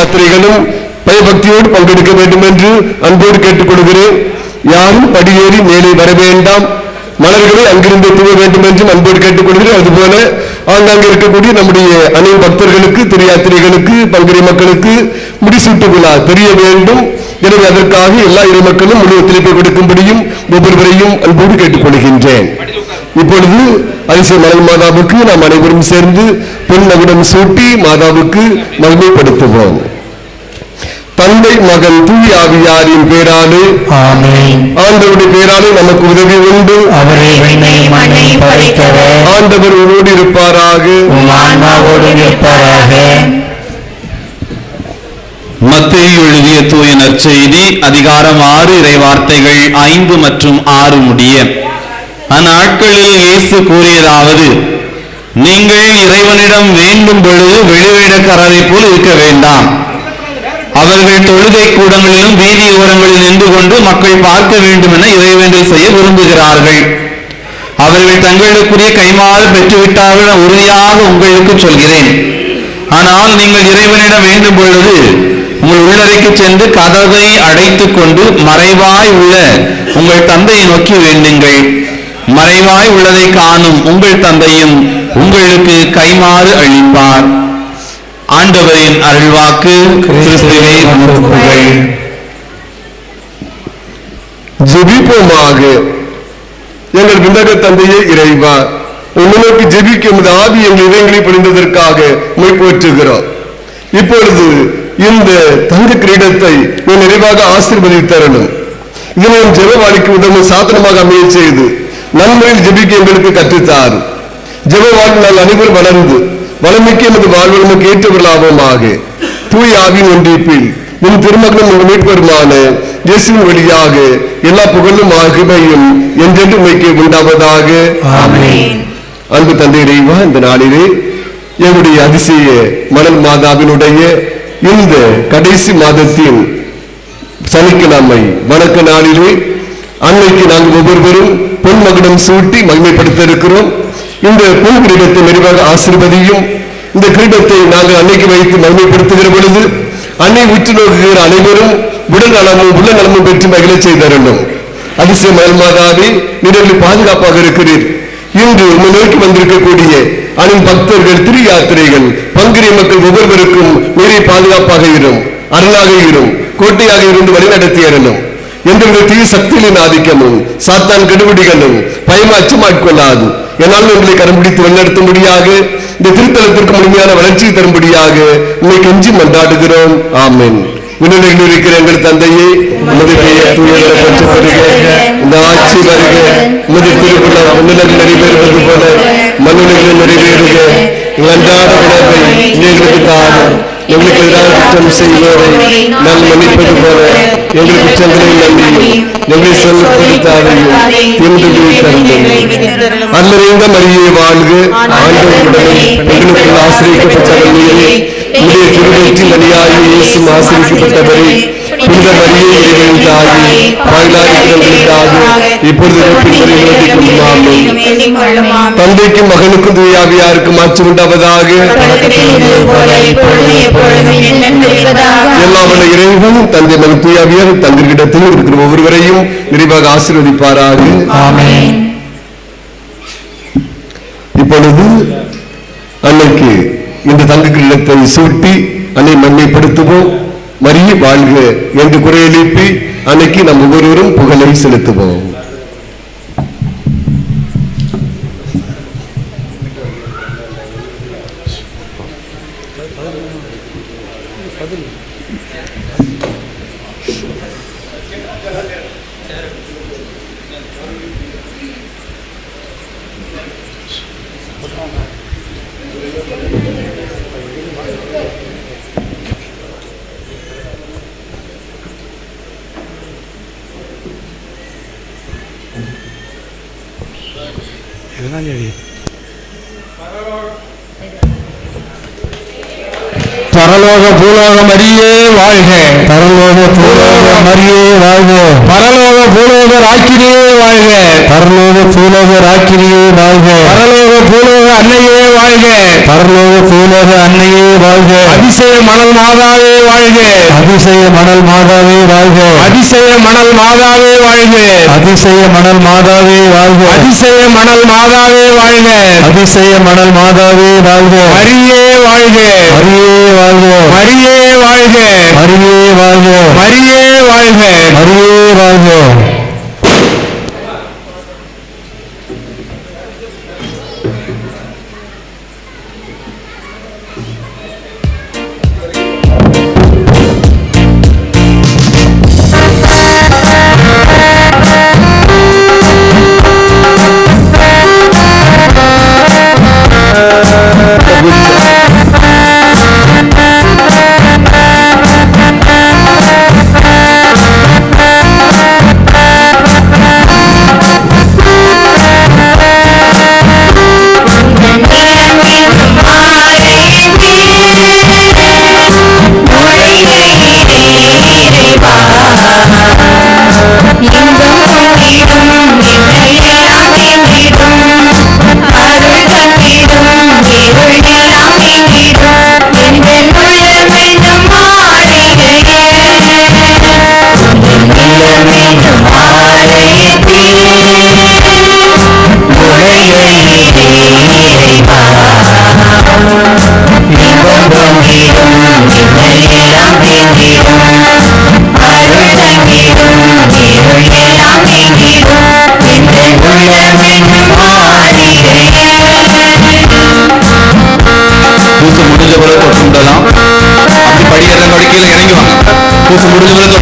யாத்திரைகளும் பயபக்தியோடு பங்கெடுக்க வேண்டும் என்று அன்போடு கேட்டுக்கொள்கிறேன். யாரும் படியேறி மேலே வர வேண்டாம், மலர்களை அங்கிருந்து தூவ வேண்டும் என்றும் அன்போடு கேட்டுக்கொள்கிறேன். அதுபோல ஆங்காங்கே இருக்கக்கூடிய நம்முடைய அனைத்து பக்தர்களுக்கு, திருயாத்திரைகளுக்கு, பங்குரி மக்களுக்கு முடிசூட்டு விழா தெரிய வேண்டும். எனவே அதற்காக எல்லா இறை மக்களும் முழு ஒத்துழைப்பை கொடுக்கும்படியும் ஒவ்வொருவரையும் அன்போடு கேட்டுக்கொள்கின்றேன். இப்பொழுது அதிசய மலர் மாதாவுக்கு நாம் அனைவரும் சேர்ந்து பொன் மகுடம் சூட்டி மாதாவுக்கு மகிமைப்படுத்துவோம். தந்தை, மகன், தூய ஆவியாரின் பேராலே ஆமென். ஆண்டவருடைய பேராலே நமக்கு உதவி உண்டு. அவரே விண்ணையும் மண்ணையும் படைத்தவர். ஆண்டவர் உங்களோடு இருப்பாராக. உம் ஆன்மாவோடும் இருப்பாராக. மத்தேயு எழுதிய தூய நற்செய்தி அதிகாரம் 6 இறைவார்த்தைகள் 5 மற்றும் 6 முடிய. அந்நாட்களில் இயேசு கூறியதாவது: நீங்கள் இறைவனிடம் வேண்டும் பொழுது வெளிவேடக்காரரை போல் இருக்க வேண்டாம். அவர்கள் தொழுகை கூடங்களிலும் வீதியோரங்களில் நின்று கொண்டு மக்கள் பார்க்க வேண்டும் என இறைவேண்டல் செய்ய விரும்புகிறார்கள். அவர்கள் தங்களுக்குரிய கைமாறு பெற்றுவிட்டார்கள் என உறுதியாக உங்களுக்கு சொல்கிறேன். ஆனால் நீங்கள் இறைவனிடம் வேண்டும் பொழுது உங்கள் உள்ளறைக்கு சென்று கதவை அடைத்துக் கொண்டு மறைவாய் உள்ள உங்கள் தந்தையை நோக்கி வேண்டுங்கள். மறைவாய் உள்ளதை காணும் உங்கள் தந்தையும் உங்களுக்கு கைமாறு அளிப்பார். ஆண்டவரின் அருள்வாக்கு. கிறிஸ்துவே உமக்கு புகழ். ஜெபிப்போமாக. எங்கள் விண்ணக தந்தையே இறைவா, உன்னுக்கு ஜெபிக்க எமது ஆவி எங்கள் இதயங்களை பொழிந்ததற்காக உம்மை போற்றுகிறோம். இப்பொழுது இந்த தங்க கிரீடத்தை நீ நிறைவாக ஆசீர்வதித்தரணும். இதனை ஜெப வாழ்க்கை உதவும் சாதனமாக அமைய செய்து நன்மையில் ஜெபிக்க எங்களுக்கு கற்றுத்தார். ஜெப வாழ்நாள் அனைவரும் வளர்ந்து வளமிக்க எமது வாழ்வளமுக்கு ஏற்றவர்களாவோமாக. தூய ஆவியின் ஒன்றிப்பில் உன் திருமகனும் உங்கள் மீட்பருமான இயேசுவின் வழியாக எல்லா புகழும் மகிமையும் என்றென்று உமைக்கு உண்டாவதாக. ஆமென். அன்பு தந்தை இறைவா, இந்த நாளிலே எங்களுடைய அதிசய மலர் மாதாவினுடைய இந்த கடைசி மாதத்தின் சனிக்கிழமை வணக்க நாளிலே அன்னைக்கு நாங்கள் ஒவ்வொருவரும் பொன் மகுடம் சூட்டி மகிமைப்படுத்த இருக்கிறோம். இந்த பொன் கிரீடத்தை நிறைவாக ஆசீர்வதியும். இந்த கிரீடத்தை நாங்கள் அன்னைக்கு வைத்து மகிமைப்படுத்துகிற பொழுது அன்னை உற்று நோக்குகிற அனைவரும் உடல் நலமும் உள்ள நலமும் பெற்று மகிழ செய்தரணும். அதிசய மலர் மாதாவே, நீங்கள் பாதுகாப்பாக இருக்கிறீர். இன்று உங்கள் நோக்கி வந்திருக்கக்கூடிய அனைத்து பக்தர்கள், திரு யாத்திரைகள், பங்குரி மக்கள் ஒவ்வொருவருக்கும் நிறைய பாதுகாப்பாக இரும், அருளாக இரும், கோட்டையாக இருந்து வழிநடத்தி அருளும். எந்தவித தீய சக்திகளின் ஆதிக்கமும் சாத்தான் கெடுபிடிகளும் பயமா அச்சமாட்கொள்ளாது. என்னால் உங்களை கரம்பிடித்து வழிநடத்தும்படியாக இந்த திருத்தலத்திற்கு முழுமையான வளர்ச்சியை தரும்படியாக உங்களை கெஞ்சி மன்றாடுகிறோம். ஆமென். விண்ணுலகில் இருக்கிற எங்கள் தந்தையே, உமது பெயர் தூயப்படுக, இந்த ஆட்சி வருக, உமது திருவிழா விண்ணுலகில் நிறைவேறுவது போல மண்ணுலகில் நிறைவேறுக. அன்றாட உணவை எங்களுக்கு தாரும். எங்களுக்கு எதிராக குற்றம் செய்வோரை நான் மன்னிப்பது போல எங்கள் குற்றங்களை நம்பியும் எங்களை சொல்லித்தாரையும் தீர்ந்து தருங்கள். அல்லறிந்த மரியே வாழ்க, ஆண்டவருடனே பெண்களுக்குள் ஆசிரியக்கப்பட்டவர் நீரே. உடைய திருவயிற்றின் வழியாகி இயேசுவும் ஆசிரியக்கப்பட்டவரே. புனித மரியே, இறைவனின் தாயே, பாவிகளாயிருக்கிறவர்களுக்காக இப்பொழுது தந்தைக்கும் மகனுக்கும் தூய ஆவியாருக்கும் மாற்று உண்டாவதாக. எல்லா வல்ல இறைவன் தந்தை மகன் தூய ஆவியார் தந்திரிடத்தில் இருக்கிற ஒவ்வொருவரையும் நிறைவாக ஆசீர்வதிப்பாராக. ஆமென். இப்பொழுது அன்னைக்கு இந்த தங்க கிரீடத்தை சூட்டி அன்னை மகிமைப்படுத்துவோம். மரியே வாழ்க என்று குறையெழுப்பி அன்னைக்கு நம் ஒவ்வொருவரும் புகழை செலுத்துவோம். பரலோக பூலோக மரியே வாழ்க. பரலோக பூலோக மரியே வாழ்க. பரலோக பூலோக ராக்கினியே வாழ்க. பரலோக பூலோக ராக்கினியே வாழ்க. பரலோக பூலோக அன்னையே வாழ்க. பரலோக பூலோக அன்னையே வாழ்க. அதிசய மணல் மாதாவே வாழ்க. அதிசய மணல் மாதாவே வாழ்க. அதிசய மணல் மாதாவே வாழ்க. அதிசய மணல் மாதாவே வாழ்க. அதிசய மணல் மாதாவே வாழ்க. அதிசய மணல் மாதாவே வாழ்க. மரியே வாழ்க. மரியே வாழ்க. மரியே வாழ்க. மரியே வாழ்க. மரியே வாழ்க. மரியே வாழ்க. கீழே இறங்கி வாங்க. பூசு முடிஞ்சவரை தொட்டு விடலாம். கீழே இறங்கி வாங்கன்னு சொல்றேன்.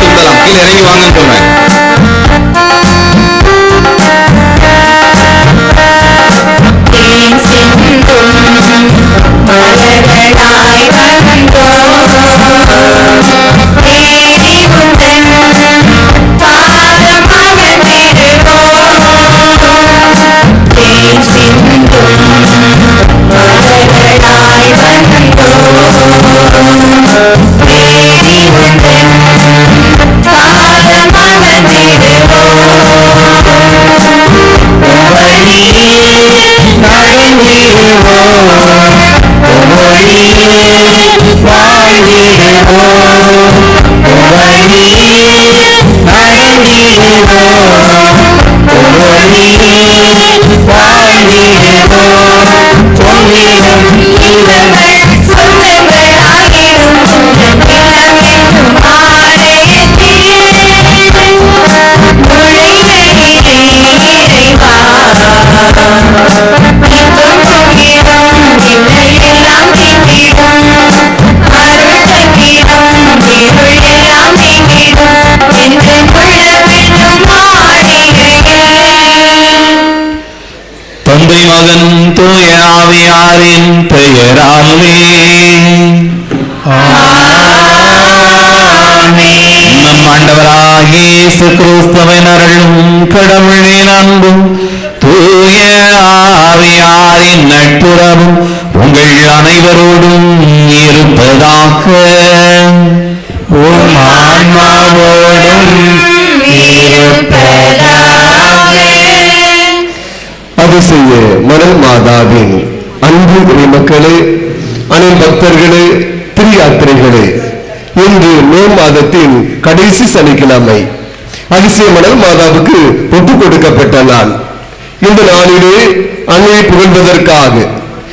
தந்தை மகன் தூய ஆவியாரின் பெயராலே நம் ஆண்டவராகிய இயேசு கிறிஸ்துவின் அருளும் கடவுளின் அன்பும் தூய ஆவியாரின் நட்புறவும் உங்கள் அனைவரோடும் இருப்பதாக. உம் ஆன்மாவோடும் அதிசய மணல் மாதாவின் அன்பு மக்களே, அனைத்து பக்தர்களே, திரியாத்திரைகளே, இன்று மே மாதத்தின் கடைசி சனிக்கிழமை அதிசய மணல் மாதாவுக்கு ஒப்புக் கொடுக்கப்பட்ட நாள். இந்த நாளிலே அன்னையை புகழ்வதற்காக,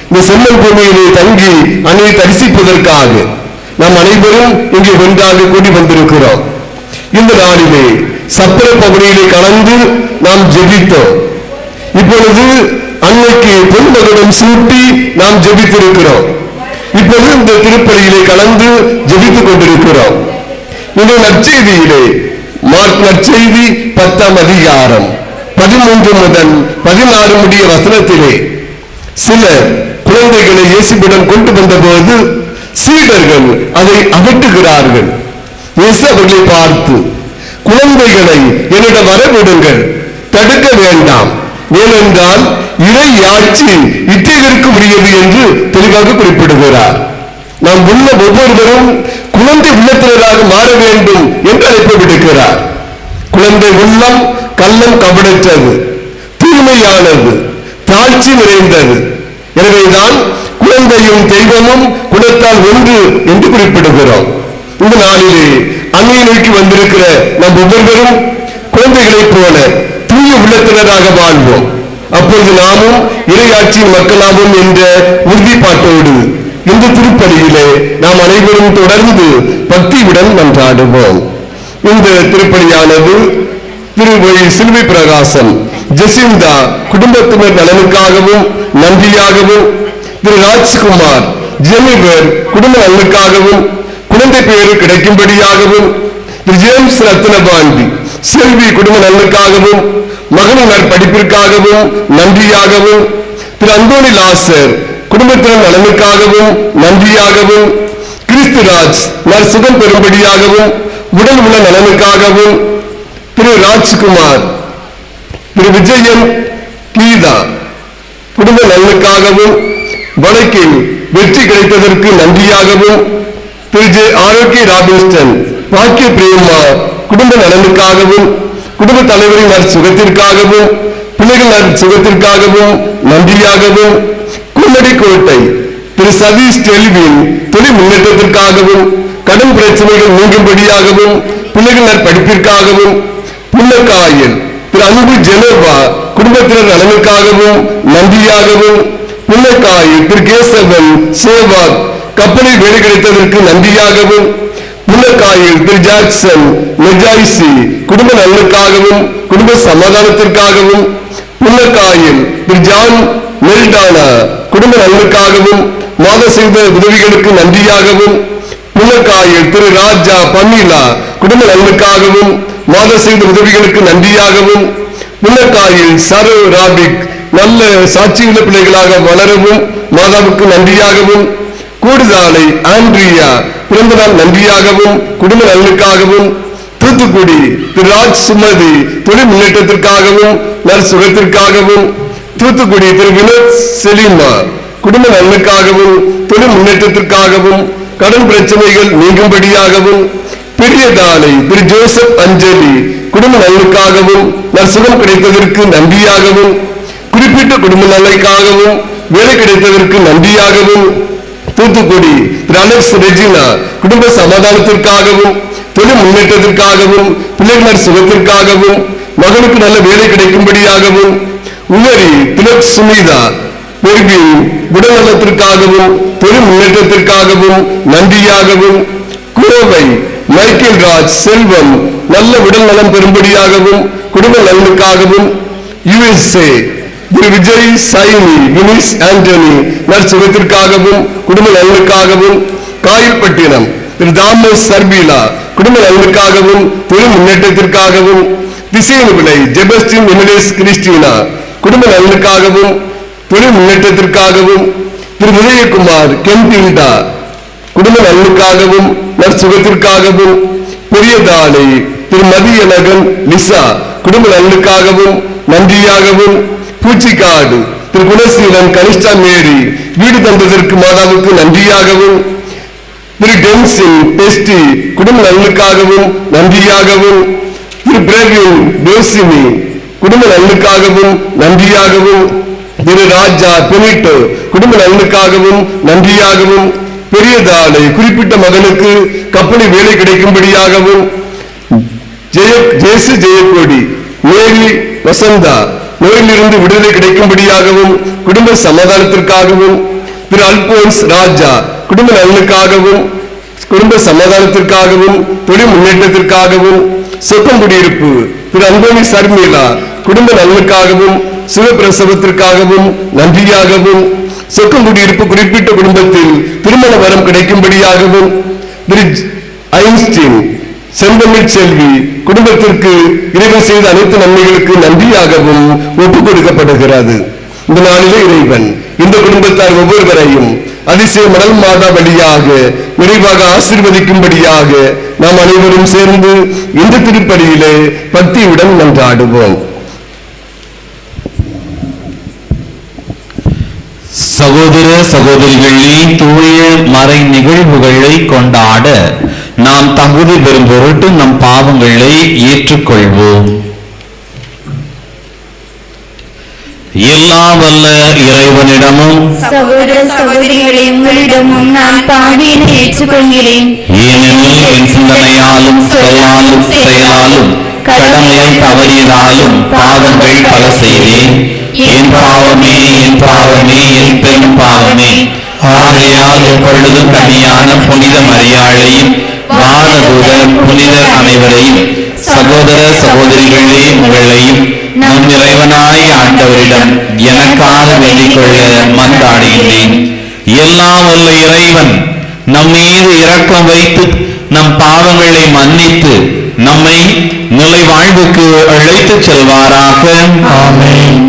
இந்த செம்மன் பூமியிலே தங்கி அன்னையை தரிசிப்பதற்காக நாம் அனைவரும் இங்கே ஒன்றாக கூடி வந்திருக்கிறோம். இந்த நாளிலே சப்பர பகுதியிலே கலந்து நாம் ஜெபித்தோம். இப்பொழுது அன்னைக்கு பொன்மகுடம் சூட்டி நாம் ஜெபித்திருக்கிறோம். இப்பொழுது இந்த திருப்பலியிலே கலந்து ஜெபித்துக் கொண்டிருக்கிறோம். இந்த நற்செய்தியிலே மார்க் நற்செய்தி 10ஆம் அதிகாரம் 13 முதல் 16 முடிய வசனத்திலே சிலர் குழந்தைகளை இயேசுவிடம் கொண்டு வந்தபோது சீடர்கள் அதை அகற்றுகிறார்கள். இயேசு அவர்களை பார்த்து, குழந்தைகளை என்னிடம் வரவிடுங்கள், தடுக்க வேண்டாம், ஏனென்றால் இறை ஆட்சி இத்தகையருக்கு உரியது என்று தெளிவாக குறிப்பிடுகிறார். நாம் உள்ள ஒவ்வொருவரும் குழந்தை உள்ளத்தினராக மாற வேண்டும் என்று அழைப்பு விடுக்கிறார். குழந்தை உள்ளம் கள்ளம் கபடற்றது, தூய்மையானது, தாழ்ச்சி நிறைந்தது. எனவேதான் குழந்தையும் தெய்வமும் குலத்தால் ஒன்று என்று குறிப்பிடுகிறோம். இந்த நாளிலே அன்னையை நோக்கி வந்திருக்கிற நம் ஒவ்வொருவரும் குழந்தைகளைப் போல தூய உள்ளத்தினராக வாழ்வோம். அப்பொழுது நாமும் இறையாட்சியின் மக்களாகும் என்ற உறுதிப்பாட்டோடு இந்த திருப்பலியிலே நாம் அனைவரும் தொடர்ந்து பக்தியுடன் மன்றாடுவோம். இந்த திருப்பலியானது திருவழி சிலுவை பிரகாசம் ஜெசிந்தா குடும்பத்தினர் நலனுக்காகவும் நன்றியாகவும், திரு ராஜ்குமார் ஜெனிவர் குடும்ப நலனுக்காகவும் குழந்தை பெயர் கிடைக்கும்படியாகவும், திரு ஜேம்ஸ் ரத்னபாண்டி செல்வி குடும்ப நலனுக்காகவும் மகனினர் படிப்பிற்காகவும் நன்றியாகவும், திரு அந்தோணி லாசர் குடும்பத்தினர் நலனுக்காகவும் நன்றியாகவும், கிறிஸ்துராஜ் சுகம் பெறும்படியாகவும் உடல் உள்ள நலனுக்காகவும், திரு ராஜ்குமார் திரு விஜயன் கீதா குடும்ப நலனுக்காகவும் வழக்கில் வெற்றி கிடைத்ததற்கு நன்றியாகவும், திரு ஜே ஆரோக்கிய ராபின்ஸ்டன் பாக்கிய பிரேமா குடும்ப நலனுக்காகவும் குடும்ப தலைவரின் சுகத்திற்காகவும் பிள்ளைகள் சுகத்திற்காகவும் நன்றியாகவும், குன்னடி கோட்டை திரு சதீஷ் டெல்வின் தொழில் முன்னேற்றத்திற்காகவும் கடன் பிரச்சனைகள் நீங்கும்படியாகவும் பிள்ளைகள் படிப்பிற்காகவும், புன்னக்காயில் திரு அன்பு ஜெனோவா குடும்பத்தினர் நலனுக்காகவும் நன்றியாகவும், புன்னக்காயில் திரு கேசவன் சேவாக் கப்பலில் வேலை கிடைத்ததற்கு நன்றியாகவும், புன்னக்காயில் திரு ஜாக்சன் மெஜாய்சி குடும்ப நலனுக்காகவும் குடும்ப சமாதானத்திற்காகவும், புன்னக்காயில் திரு ஜான் மெல்டானா குடும்ப நலனுக்காகவும் மாத செய்த உதவிகளுக்கு நன்றியாகவும், புன்னக்காயில் திரு ராஜா பன்னீலா குடும்ப நலனுக்காகவும் மாத செய்த உதவிகளுக்கு நன்றியாகவும், புன்னக்காயில் சரோ ராபிக் நல்ல சாட்சியுள்ள பிள்ளைகளாக வளரவும் மாதாவுக்கு நன்றியாகவும், கூடுதாலை ஆண்ட்ரியா பிறந்த நாள் நன்றியாகவும் குடும்ப நலனுக்காகவும், தூத்துக்குடி திரு ராஜ் சுமதி தொழில் முன்னேற்றத்திற்காகவும் நற்சுகத்திற்காகவும், தூத்துக்குடி திரு வினோத் செலிமா குடும்ப நலனுக்காகவும் தொழில் முன்னேற்றத்திற்காகவும் கடன் பிரச்சனைகள் நீங்கும்படியாகவும், பெரியதாலை திரு ஜோசப் அஞ்சலி குடும்ப நலனுக்காகவும் நற்சுகம் கிடைத்ததற்கு நன்றியாகவும், குறிப்பிட்ட குடும்ப நலனுக்காகவும் வேலை கிடைத்ததற்கு நன்றியாகவும், தூத்துக்குடி திரு அலெக்ஸ் ரெஜினா குடும்ப சமாதானத்திற்காகவும் தொழில் முன்னேற்றத்திற்காகவும் பிள்ளைகள் சுகத்திற்காகவும் மகனுக்கு நல்ல வேலை கிடைக்கும்படியாகவும், உமரி திலக் சுமிதா பெருகின் உடல் நலத்திற்காகவும் தொழில் முன்னேற்றத்திற்காகவும் நன்றியாகவும், கோவை மைக்கேல் ராஜ் செல்வம் நல்ல உடல் நலம் பெறும்படியாகவும் குடும்ப நலனுக்காகவும், USA திரு விஜய் சைனி வினிஸ் ஆண்டனி நற்சுகத்திற்காகவும் குடும்ப நலனுக்காகவும், காயல்பட்டினம் திரு தாமஸ் சர்பீலா குடும்ப நலனுக்காகவும் தொழில் முன்னேற்றத்திற்காகவும், திசையனுவிலை ஜெபஸ்டின் எமிலேஸ் கிறிஸ்டினா குடும்ப நலனுக்காகவும் தொழில் முன்னேற்றத்திற்காகவும், திரு விஜயகுமார் கென்டில்டா குடும்ப நலனுக்காகவும் நற்சுகத்திற்காகவும், பெரியதாலை திரு மதியழகன் லிசா குடும்ப நலனுக்காகவும் நன்றியாகவும், பூச்சிக்காடு திரு குணசீலன் கனிஷ்டா மேரி வீடு தந்ததற்கு மாதாவுக்கு நன்றியாகவும், திரு டென்சின் டெஸ்டி குடும்ப நலனுக்காகவும் நன்றியாகவும், திரு பிரவீன் டோசினி குடும்ப நலனுக்காகவும் நன்றியாகவும், திரு ராஜா பெனிட்டோ குடும்ப நலனுக்காகவும் நன்றியாகவும், பெரியதாலை குறிப்பிட்ட மகனுக்கு கப்பலில் வேலை கிடைக்கும்படியாகவும், ஜேசு ஜெயக்கோடி மேரி வசந்தா நோயிலிருந்து விடுதலை கிடைக்கும்படியாகவும் குடும்ப சமாதானத்திற்காகவும், திரு அல்போன்ஸ் ராஜா குடும்ப நலனுக்காகவும் குடும்ப சமாதானத்திற்காகவும் தொழில் முன்னேற்றத்திற்காகவும், சொக்கங்குடியிருப்பு திரு அந்தோணி சர்மிளா குடும்ப நலனுக்காகவும் சுகப்பிரசவத்திற்காகவும் நன்றியாகவும், சொக்கங்குடியிருப்பு குறிப்பிட்ட குடும்பத்தில் திருமண வரம் கிடைக்கும்படியாகவும், திரு ஐன்ஸ்டீன் செந்தமிழ் செல்வி குடும்பத்திற்கு இறைவன் செய்த அனைத்து நன்மைகளுக்கு நன்றியாகவும் ஒப்புக் கொடுக்கப்படுகிறது. இந்த நாளிலே இறைவன் இந்த குடும்பத்தார் ஒவ்வொருவரையும் அதிசய மணல் மாதா வழியாக நிறைவாக ஆசீர்வதிக்கும்படியாக நாம் அனைவரும் சேர்ந்து இந்த திருப்பலியிலே பக்தியுடன் மன்றாடுவோம். சகோதர சகோதரிகளே, தூய மறை நிகழ்வுகளை கொண்டாட நாம் தகுதி பெறும் பொருட்டு நம் பாவங்களை ஏற்றுக்கொள்வோம். எல்லாம் வல்ல இறைவனிடமும் சகோதர சகோதரிகளை உங்களிடமும் நான் பாவியை ஏற்றுக்கொள்கிறேன். ஏனெனில் என் சிந்தனையாலும் சொல்லாலும் செயலாலும் கடமையை தவறியதாலும் பாவங்கள் பல செய்தேன். என் பாவமே என் பாவமே என் பெரும் பாவமே. ஆகையால் எப்பொழுதும் கனியான புனித மரியாளையும் வானதூதர் புனிதர் அனைவரையும் சகோதர சகோதரிகளே உங்களையும் நம் இறைவனாய் ஆண்டவரிடம் எனக்காக வேண்டிக் கொள்ள மன்றாடுகின்றேன். எல்லாம் வல்ல இறைவன் நம் மீது இரக்கம் வைத்து நம் பாவங்களை மன்னித்து நம்மை நிலை வாழ்வுக்கு அழைத்துச் செல்வாராக. ஆமென்.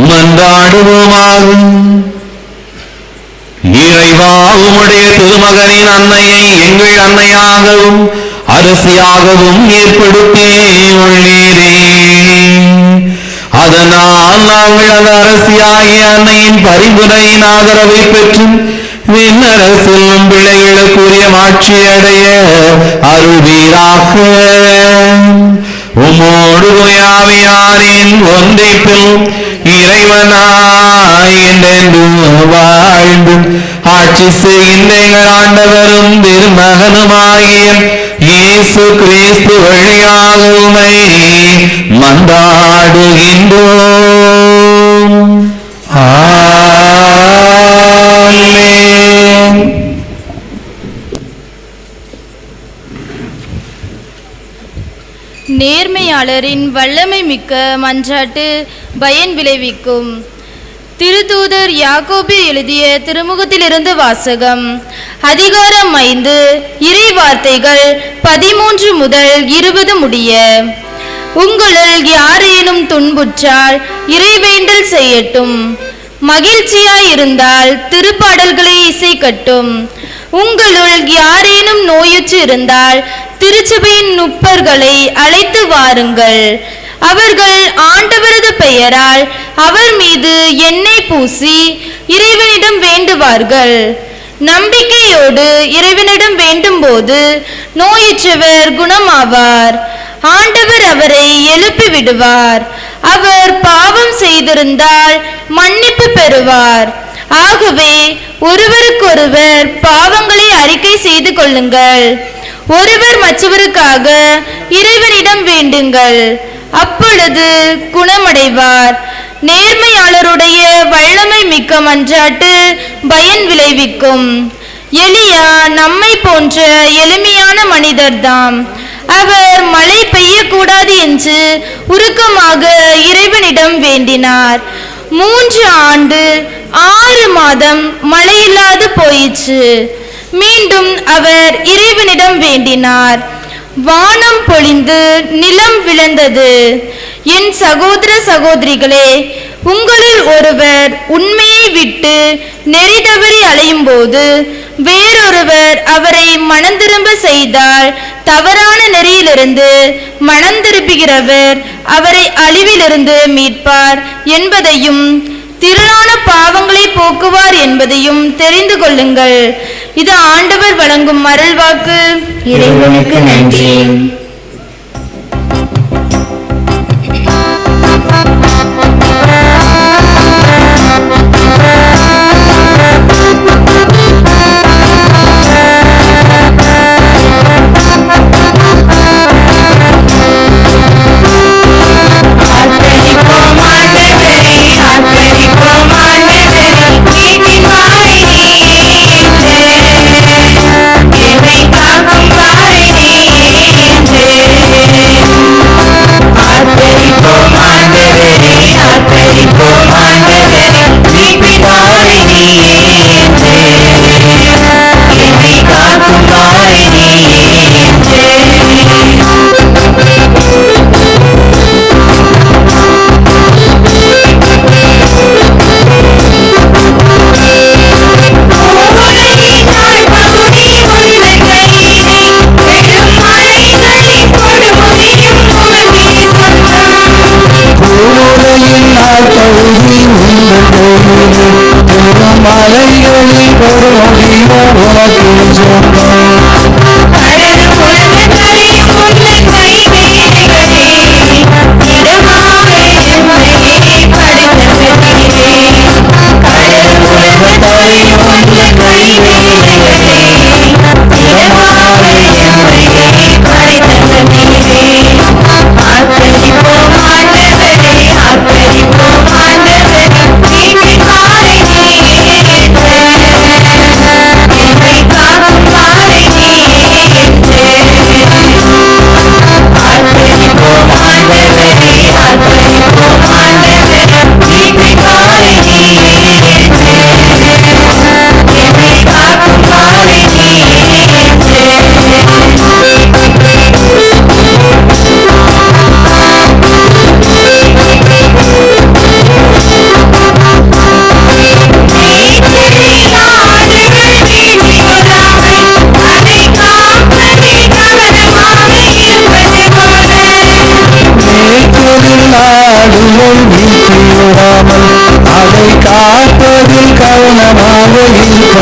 மன்றாடுவோமாக. இறைவா, உம்முடைய திருமகனின் அன்னையை எங்கள் அன்னையாகவும் அரசியாகவும் ஏற்படுத்தி உள்ளீரே. அதனால் நாங்கள் அந்த அரசியாகிய அன்னையின் பரிந்துரையின் ஆதரவை பெற்று விண்ணரசிலும் பிள்ளைகளுக்குரிய மாட்சி அடைய அருள்வீராக. உம்மோடு ஆவியாரின் ஒன்றிப்பில் இறைவனாய் என்றென்று வாழ்ந்து ஆட்சி செய்கின்ற எங்கள் ஆண்டவரும் திருமகனுமாகிய இயேசு கிறிஸ்து வழியாக உம்மை மன்றாடுகின்றோம். ஆமென். நேர்மையாளரின் வல்லமை மிக்க மன்றாட்டு பயன் விளைவிக்கும். திருத்தூதர் யாக்கோபு எழுதிய திருமுகத்திலிருந்து வாசகம். அதிகாரம் 5, இறை வார்த்தைகள் 13 முதல் 20 முடிய. உங்களுள் யாரேனும் துன்புற்றால் இறைவேண்டல் செய்யட்டும். மகிழ்ச்சியாயிருந்தால் திருப்பாடல்களை இசைக்கட்டும். உங்களுள் யாரேனும் நோயுற்று இருந்தால் திருச்சபையின் நுப்பர்களை அழைத்து வாருங்கள். அவர்கள் ஆண்டவரது பெயரால் அவர் மீது எண்ணெய் பூசி இறைவனிடம் வேண்டுவார்கள். நம்பிக்கையோடு இறைவனிடம் வேண்டும் போது நோயுற்றவர் குணமாவார். ஆண்டவர் அவரை எழுப்பி விடுவார். அவர் பாவம் செய்திருந்தால் மன்னிப்பு பெறுவார். ஆகவே ஒருவருக்கொருவர் பாவங்களை அறிக்கை செய்து கொள்ளுங்கள். ஒருவர் மற்றவருக்காக இறைவனிடம் வேண்டுங்கள். அப்பொழுது குணமடைவார். நேர்மையாளருடைய வல்லமை மிக்க மன்றாட்டு பயன் விளைவிக்கும். எலியா நம்மை போன்ற எளிமையான மனிதர்தாம். அவர் மழை பெய்யக்கூடாது என்று உருக்கமாக இறைவனிடம் வேண்டினார். 3 ஆண்டு 6 மாதம் மழையில்லாது போயிற்று. மீண்டும் அவர் இறைவனிடம் வேண்டினார். வானம் பொழிந்து நிலம் விழுந்தது. என் சகோதர சகோதரிகளே, உங்களில் ஒருவர் உண்மையை விட்டு நெறி தவறி அலையும் போது வேறொருவர் அவரை மனந்திரும்ப செய்தால் தவறான நெறியிலிருந்து மனந்திருப்புகிறவர் அவரை அழிவிலிருந்து மீட்பார் என்பதையும் திரளான பாவங்களை போக்குவார் என்பதையும் தெரிந்து கொள்ளுங்கள். இது ஆண்டவர் வழங்கும் அருள்வாக்கு. இறைவனுக்கு நன்றி. மலைகளில் கொடுமொழியோ உனக்கு சொந்தம். அதை காப்பதில் கவனமாக இருக்க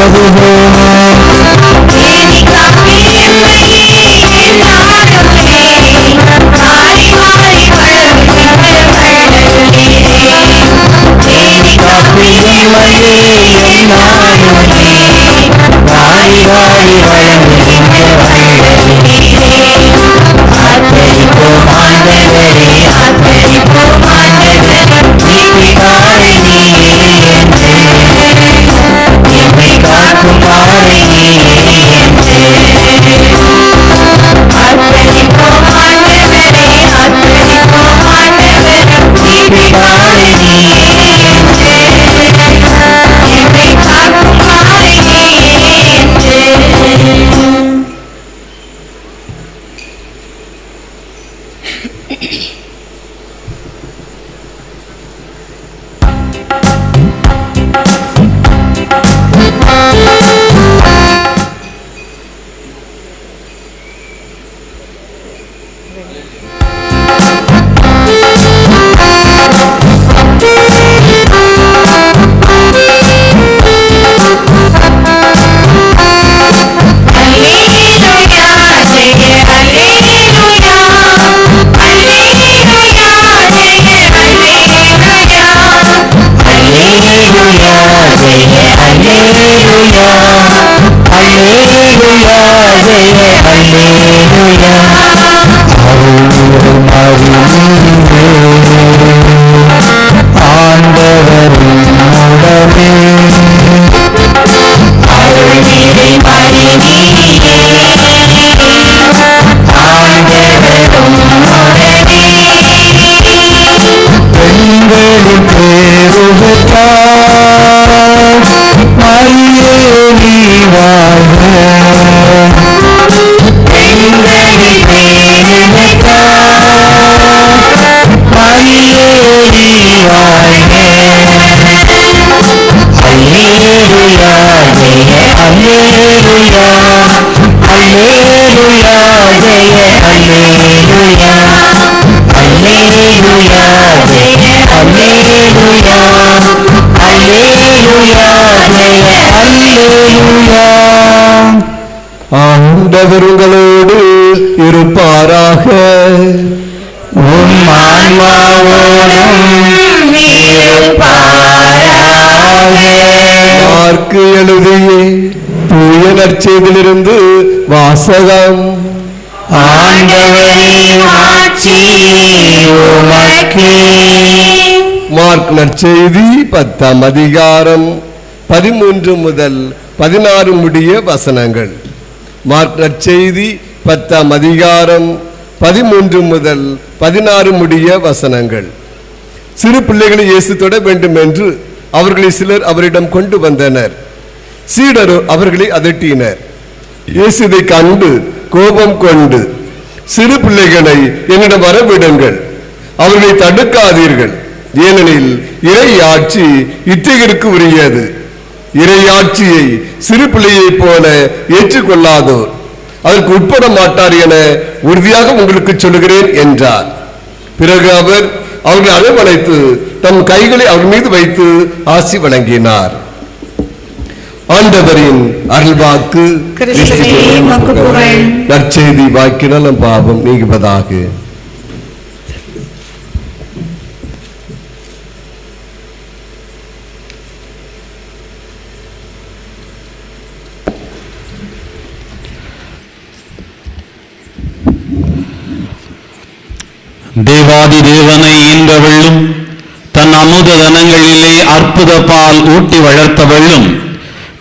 ஆண்டவர் உங்களோடு இருப்பாராக. உம் ஆன்மாவோடும் மார்க்கு எழுதிய தூய நற்செய்தியிலிருந்து வாசகம். ஆண்டவரே மாட்சி உமக்கே. மார்க் நற்செய்தி 10ஆம் அதிகாரம் 13 முதல் 16 முடிய வசனங்கள். மார்க் நற்செய்தி 10ஆம் அதிகாரம் 13 முதல் 16 முடிய வசனங்கள். சிறு பிள்ளைகளை இயேசு தொட வேண்டும் என்று அவர்களை சிலர் அவரிடம் கொண்டு வந்தனர். சீடரோ அவர்களை அதட்டினர். இயேசு இதை கண்டு கோபம் கொண்டு, சிறு பிள்ளைகளை என்னிடம் வரவிடுங்கள், அவர்களை தடுக்காதீர்கள், ஏனெனில் இறையாட்சி இத்தகையருக்கு உரியது. இறையாட்சியை சிறு பிள்ளையைப் போல ஏற்றுக்கொள்ளாதோர் அதற்கு உட்பட மாட்டார் என உறுதியாக உங்களுக்கு சொல்லுகிறேன் என்றார். பிறகு அவர் அவர்களை அரவணைத்து தம் கைகளை அவர் மீது வைத்து ஆசி வழங்கினார். ஆண்டவரின் அருள்வாக்கு. நற்செய்தி வாக்கினால் நம் பாவம் நீங்குவதாக. தேவாதி தேவனை ஈன்றவள்ளும் தன் அமுத தனங்களிலே அற்புத பால் ஊட்டி வளர்த்தவள்ளும்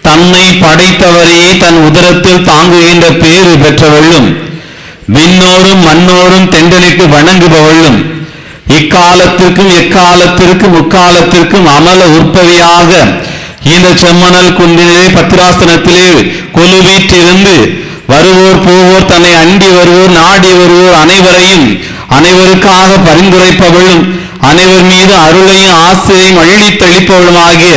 தன்னை படைத்தவரையே தன் உதரத்தில் தாங்குகின்ற பேறு பெற்றவள்ளும் விண்ணோரும் மண்ணோரும் தெண்டலிட்டு வணங்குபவள்ளும் இக்காலத்திற்கும் எக்காலத்திற்கும் முக்காலத்திற்கும் அமல உற்பவியாக இந்த செம்மணல் குன்றிலே பத்திராசனத்திலே கொலுவீற்றிருந்து வருவோர் போவோர் தன்னை அண்டி வருவோர் நாடி வருவோர் அனைவருக்காக பரிந்துரைப்பவளும் அனைவர் மீது அருளையும் ஆசையையும் அள்ளி தெளிப்பவளுமாகிய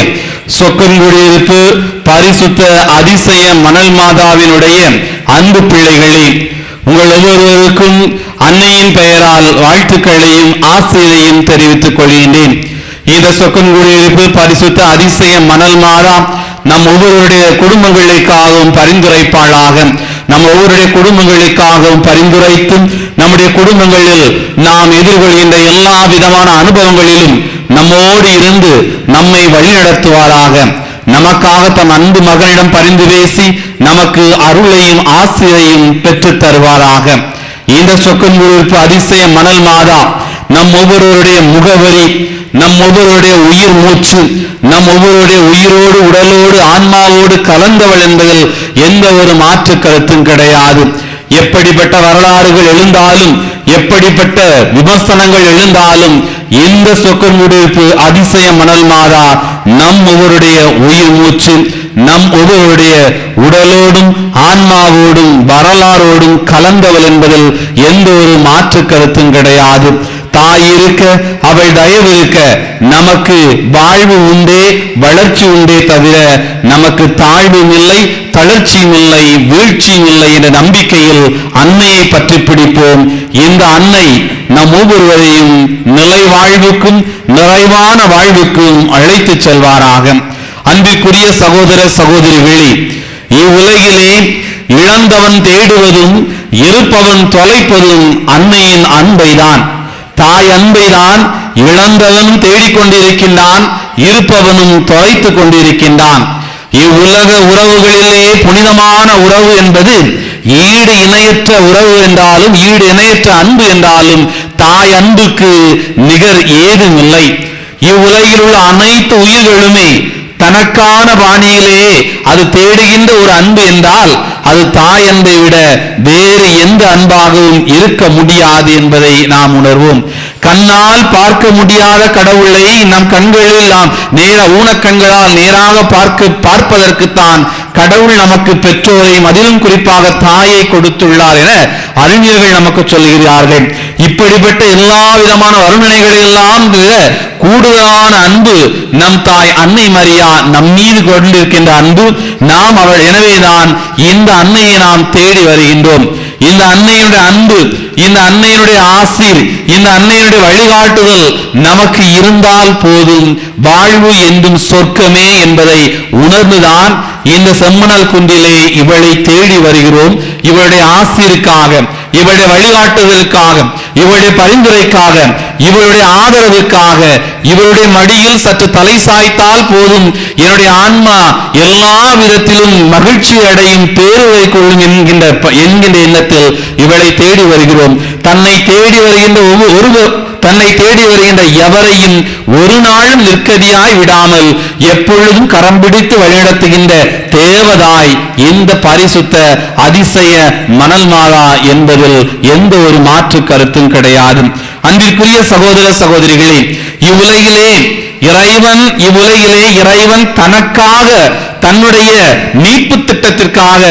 சொக்கன்குடியிருப்பு பரிசுத்த அதிசய மணல் மாதாவினுடைய அன்பு பிள்ளைகளே, உங்கள் ஒவ்வொருவருக்கும் அன்னையின் பெயரால் வாழ்த்துக்களையும் ஆசையையும் தெரிவித்துக் கொள்கின்றேன். இந்த சொக்கன்குடியிருப்பு பரிசுத்த அதிசய மணல் மாதா நம் ஒவ்வொருடைய குடும்பங்களுக்காகவும் பரிந்துரைப்பாளாக. நம் ஒவ்வொருடைய குடும்பங்களுக்காகவும் பரிந்துரைத்தும் நம்முடைய குடும்பங்களில் நாம் எதிர்கொள்கின்ற எல்லா விதமான அனுபவங்களிலும் நம்மோடு இருந்து நம்மை வழிநடத்துவாராக. நமக்காக தம் அன்பு மகனிடம் பரிந்து பேசி நமக்கு அருளையும் ஆசிரியையும் பெற்றுத் தருவாராக. இந்த சொக்கன்குருவிற்கு அதிசய மணல் மாதா நம் ஒவ்வொருவருடைய முகவரி, நம் ஒவ்வொருடைய உயிர் மூச்சு, நம் ஒவ்வொருடைய உயிரோடு உடலோடு ஆன்மாவோடு கலந்தவள் என்பதில் எந்த ஒரு மாற்று கருத்தும் கிடையாது. எப்படிப்பட்ட வரலாறுகள் எழுந்தாலும், எப்படிப்பட்ட விமர்சனங்கள் எழுந்தாலும், இந்த சொக்கன்குருவிற்கு அதிசய மணல் மாதா நம் ஒவ்வொருடைய உயிர் மூச்சு, நம் ஒவ்வொருடைய உடலோடும் ஆன்மாவோடும் வரலாறோடும் கலந்தவள் என்பதில் எந்த ஒரு மாற்று கருத்தும் கிடையாது. தாய் இருக்க, அவள் தயவு இருக்க நமக்கு வாழ்வு உண்டே, வளர்ச்சி உண்டே தவிர நமக்கு தாழ்வும் இல்லை, தளர்ச்சியும் இல்லை, வீழ்ச்சியும் இல்லை என்ற நம்பிக்கையில் அன்னையை பற்றி பிடிப்போம். இந்த அன்னை நம் ஒவ்வொருவரையும் நிலை வாழ்வுக்கும் நிறைவான வாழ்வுக்கும் அழைத்து செல்வாராக. அன்பிற்குரிய சகோதர சகோதரிகளே, இவ்வுலகிலே இழந்தவன் தேடுவதும் இருப்பவன் தொலைப்பதும் அன்னையின் அன்பைதான். தாய் அன்பைதான் இழந்தவனும் தேடிக்கொண்டிருக்கின்றான், இருப்பவனும் தொலைத்துக் கொண்டிருக்கின்றான். இவ்வுலக உறவுகளிலே புனிதமான உறவு என்பது ஈடு இணையற்ற உறவு என்றாலும், ஈடு இணையற்ற அன்பு என்றாலும் தாய் அன்புக்கு நிகர் ஏதும் இல்லை. இவ்வுலகில் உள்ள அனைத்து உயிர்களுமே தனக்கான பாணியிலே அது தேடுகின்ற ஒரு அன்பு என்றால் அது தாய் அன்பை விட வேறு எந்த அன்பாகவும் இருக்க முடியாது என்பதை நாம் உணர்வோம். கண்ணால் பார்க்க முடியாத கடவுளை நம் கண்களில் நாம் ஊனக்கண்களால் நேராக பார்ப்பதற்குத்தான் கடவுள் நமக்கு பெற்றோரையும் அதிலும் குறிப்பாக தாயை கொடுத்துள்ளார் என அறிஞர்கள் நமக்கு சொல்கிறார்கள். இப்படிப்பட்ட எல்லா விதமான வர்ணனைகளை எல்லாம் கூடுதலான அன்பு நம் தாய் அன்னை மரியா நம் மீது கொண்டிருக்கின்ற அன்பு. நாம் அவள் எனவேதான் இந்த அன்னையை நாம் தேடி வருகின்றோம். இந்த அன்னையுடைய அன்பு, இந்த அன்னையினுடைய ஆசீர், இந்த அன்னையினுடைய வழிகாட்டுதல் நமக்கு இருந்தால் போதும், வாழ்வு என்றும் சொர்க்கமே என்பதை உணர்ந்துதான் இந்த செம்மணல் குன்றிலே இவளை தேடி வருகிறோம். இவளுடைய ஆசீருக்காக, இவளுடைய வழிகாட்டுதலுக்காக, இவளுடைய பரிந்துரைக்காக, இவளுடைய ஆதரவுக்காக, இவளுடைய மடியில் சற்று தலை சாய்த்தால் போதும் என்னுடைய ஆன்மா எல்லா விதத்திலும் மகிழ்ச்சி அடையும், பேருவை கொள்ளும் என்கின்ற எண்ணத்தில் இவளை தேடி வருகிறோம். தன்னை தேடி வருகின்ற எவரையும் ஒரு நாளும் நிற்கதியாய் விடாமல் எப்பொழுதும் கரம் பிடித்து வழிநடத்துகின்ற தேவதாய் இந்த பரிசுத்த அதிசய மணல் மாதா என்பதில் எந்த ஒரு மாற்று கருத்தும் கிடையாது. அன்பிற்குரிய சகோதர சகோதரிகளே, இவ்வுலகிலே இறைவன் தனக்காக தன்னுடைய மீட்பு திட்டத்திற்காக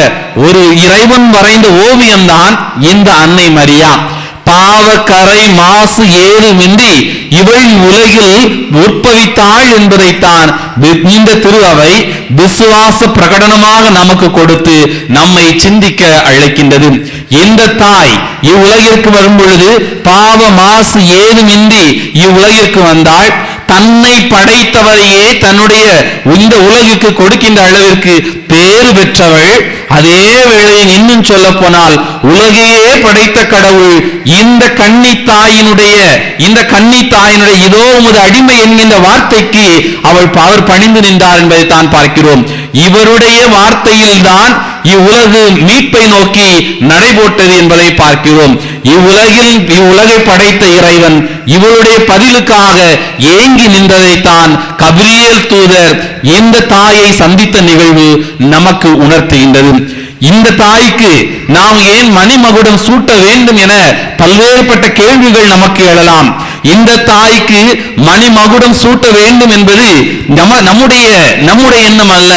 ஒரு இறைவன் வரைந்த ஓவியம்தான் இந்த அன்னை மரியா. பாவக்கரை மாசு ஏதுமின்றி இவள் உலகில் உற்பவித்தாள் என்பதைத்தான் இந்த திருஅவை விசுவாச பிரகடனமாக நமக்கு கொடுத்து நம்மை சிந்திக்க அழைக்கின்றது. இந்த தாய் இவ்வுலகிற்கு வரும் பொழுது பாவ மாசு ஏதுமின்றி இவ்வுலகிற்கு வந்தாள். தன்னை படைத்தவரையே தன்னுடைய இந்த உலகுக்கு கொடுக்கின்ற அளவிற்கு பேறு பெற்றவள். அதே வேளையில் இன்னும் சொல்ல போனால் உலகையே படைத்த கடவுள் இந்த கன்னி தாயினுடைய இதோ உமது அடிமை என்கின்ற வார்த்தைக்கு அவள் பணிந்து நின்றார் என்பதை தான் பார்க்கிறோம். இவருடைய வார்த்தையில் தான் இவ்வுலகு மீட்பை நோக்கி நடைபோட்டது என்பதை பார்க்கிறோம். இவ்வுலகை படைத்த இறைவன் இவருடைய பதிலுக்காக ஏங்கி நின்றதைத்தான் கபிரியேல் தூதர் இந்த தாயை சந்தித்த நிகழ்வு நமக்கு உணர்த்துகின்றது. இந்த தாய்க்கு நாம் ஏன் மணிமகுடம் சூட்ட வேண்டும் என பல்வேறுபட்ட கேள்விகள் நமக்கு எழலாம். இந்த தாய்க்கு மணிமகுடம் சூட்ட வேண்டும் என்பது நம்முடைய எண்ணம் அல்ல,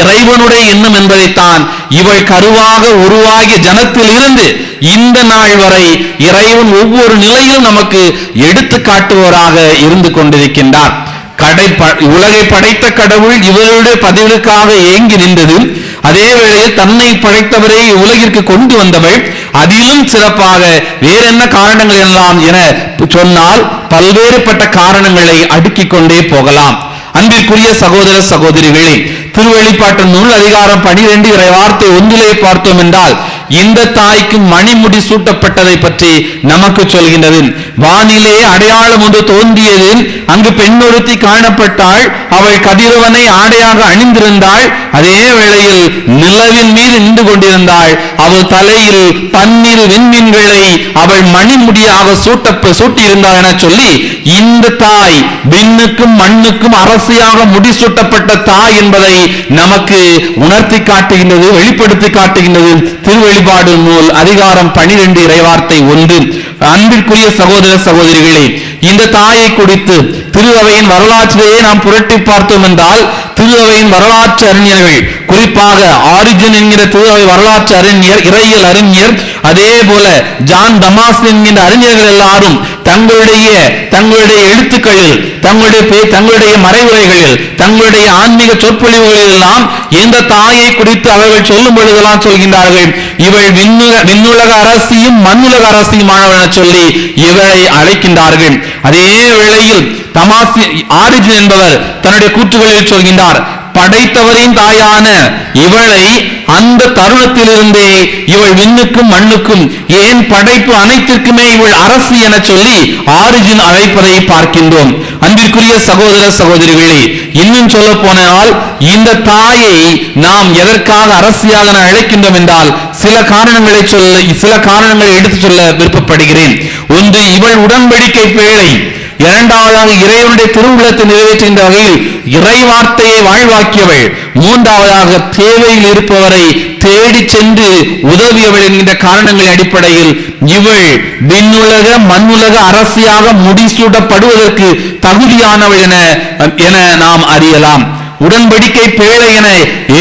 இறைவனுடைய எண்ணம் என்பதைத்தான் இவள் கருவாக உருவாகிய ஜனத்தில் இருந்து இந்த நாள் வரை இறைவன் ஒவ்வொரு நிலையிலும் நமக்கு எடுத்து காட்டுவோராக இருந்து கொண்டிருக்கின்றார். உலகை படைத்த கடவுள் இவருடைய பதிலுக்காக ஏங்கி நின்றது. அதே வேளையில் தன்னை படைத்தவரை உலகிற்கு கொண்டு வந்தவள். அதிலும் சிறப்பாக வேற என்ன காரணங்கள் எல்லாம் என சொன்னால் பல்வேறுபட்ட காரணங்களை அடுக்கிக் கொண்டே போகலாம். அன்பிற்குரிய சகோதர சகோதரிகளே, திருவெளிப்பாட்டு நூல் அதிகாரம் 12 இறை வார்த்தை 1 பார்த்தோம் என்றால் இந்த தாய்க்கு மணிமுடி சூட்டப்பட்டதை பற்றி நமக்கு சொல்கின்றது. வானிலே அடையாளம் ஒன்று தோன்றியது, அங்கு பெண்ணொருத்தி காணப்பட்டாள், அவள் கதிரவனை ஆடையாக அணிந்திருந்தாள், அதே வேளையில் நிலவின் மீது நின்று கொண்டிருந்தாள், அவள் தலையில் 12 விண்மீன்களை அவள் மணிமுடியாக சூட்டியிருந்தாள் என சொல்லி இந்த தாய் விண்ணுக்கும் மண்ணுக்கும் அரசியாக முடிசூட்டப்பட்ட தாய் என்பதை நமக்கு உணர்த்தி காட்டுகின்றது, வெளிப்படுத்தி காட்டுகின்றது திருவெளிப்பாடு நூல் அதிகாரம் 12 இறைவார்த்தை 1. அன்பிற்குரிய சகோதர சகோதரிகளே, இந்த தாயை குறித்து திரு அவையின் வரலாற்றிலேயே நாம் புரட்டி பார்த்தோம் என்றால் திரு அவையின் வரலாற்று அறிஞர்கள், குறிப்பாக ஆரிஜின் என்கிற திரு அவை வரலாற்று அறிஞர், இறையியல் அறிஞர், அதே போல ஜான் டமாஸ் என்கிற அறிஞர்கள் எல்லாரும் தங்களுடைய எழுத்துக்களில், தங்களுடைய மறைவுரைகளில், தங்களுடைய ஆன்மீக சொற்பொழிவுகளில் எல்லாம் இந்த தாயை குறித்து அவர்கள் சொல்லும் பொழுதெல்லாம் சொல்கின்றார்கள், இவள் விண்ணுலக அரசியும் மண்ணுலக அரசியுமானவள் என சொல்லி இவளை அழைக்கின்றார்கள். அதே வேளையில் ஆரிஜின் என்பவர் தன்னுடைய கூற்றுகளில் சொல்கின்றார், படைத்தவரின் தாயான இவளை அந்த தருணத்திலிருந்தே இவள் விண்ணுக்கும் மண்ணுக்கும், ஏன் படைப்பு அனைத்திற்குமே இவள் அரசி என சொல்லி ஆரிஜின் அழைப்பதை பார்க்கின்றோம். அன்பிற்குரிய சகோதர சகோதரிகளே, இன்னும் சொல்ல போனால் இந்த தாயை நாம் எதற்காக அரசியாக அழைக்கின்றோம் என்றால் சில காரணங்களை எடுத்து சொல்ல விருப்பப்படுகிறேன். ஒன்று, இவள் உடன்படிக்கை பேழை. இரண்டாவதாக, இறைவனுடைய திருவுள்ளத்தை நிறைவேற்றுகின்ற வகையில் இறை வார்த்தையை வாழ்வாக்கியவள். மூன்றாவதாக, தேவையில் இருப்பவரை தேடி சென்று உதவியவள் என்கின்ற காரணங்களின் அடிப்படையில் இவள் விண்ணுலக மண்ணுலக அரசியாக முடிசூட்டப்படுவதற்கு தகுதியானவள் என நாம் அறியலாம். உடன்படிக்கை பேழை என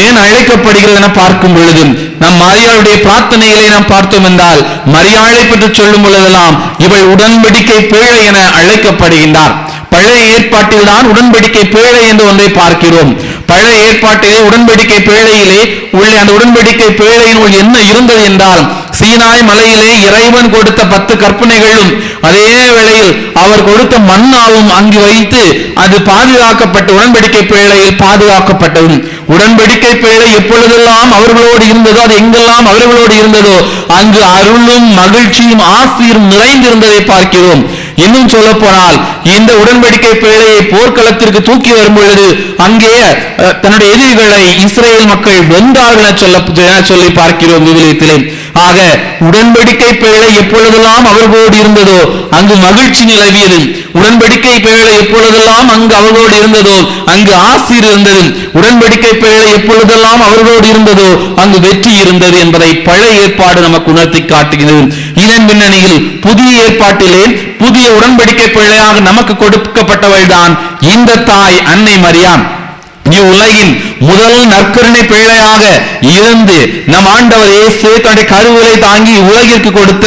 ஏன் அழைக்கப்படுகிறது என பார்க்கும் பொழுது நம் மரியாளுடைய பிரார்த்தனைகளை நாம் பார்த்தோம் என்றால் மரியாளை பற்றி சொல்லும் பொழுதெல்லாம் இவள் உடன்படிக்கை பேழை என அழைக்கப்படுகின்றார். பழைய ஏற்பாட்டில் தான் உடன்படிக்கை பேழை என்று ஒன்றை பார்க்கிறோம். பழைய ஏற்பாட்டிலே உடன்படிக்கை பேழையிலே உள்ள அந்த உடன்படிக்கை பேழையினுள் என்ன இருந்தது என்றால், சீனாய் மலையிலே இறைவன் கொடுத்த 10 கற்பனைகளும் அதே வேளையில் அவர் கொடுத்த மன்னாவும் அங்கு வைத்து அது பாதுகாக்கப்பட்ட உடன்படிக்கை பேழையில் பாதுகாக்கப்பட்டது. உடன்படிக்கை பேழை எப்பொழுதெல்லாம் அவர்களோடு இருந்ததோ, அது எங்கெல்லாம் அவர்களோடு இருந்ததோ அங்கு அருளும் மகிழ்ச்சியும் ஆசீரும் நிறைந்திருந்ததை பார்க்கிறோம். இன்னும் சொல்ல போனால் இந்த உடன்படிக்கை பேழையை போர்க்களத்திற்கு தூக்கி வரும் பொழுது அங்கே தன்னுடைய எதிரிகளை இஸ்ரேல் மக்கள் வென்றார்கள் என சொல்லி பார்க்கிறோம் விவிலியத்திலே. ஆக உடன்படிக்கை பேழை எப்பொழுதெல்லாம் அவர்களோடு இருந்ததோ அங்கு மகிழ்ச்சி நிலவியது. உடன்படிக்கை பேழை எப்பொழுதெல்லாம் அங்கு அவர்களோடு இருந்ததோ அங்கு ஆசீர் இருந்தது. உடன்படிக்கை பேழை எப்பொழுதெல்லாம் அவர்களோடு இருந்ததோ அங்கு வெற்றி இருந்தது என்பதை பழைய ஏற்பாடு நமக்கு உணர்த்தி காட்டுகிறது. இதன் பின்னணியில் புதிய ஏற்பாட்டிலே புதிய உடன்படிக்கை பேழையாக நமக்கு கொடுக்கப்பட்டவள் தான் இந்த தாய் அன்னை மரியாம். இவ்வுலகின் முதல் நற்கருணை பேழையாக இருந்து நம் ஆண்டவர் இயேசு தன்னுடைய கருவிலை தாங்கி உலகிற்கு கொடுத்த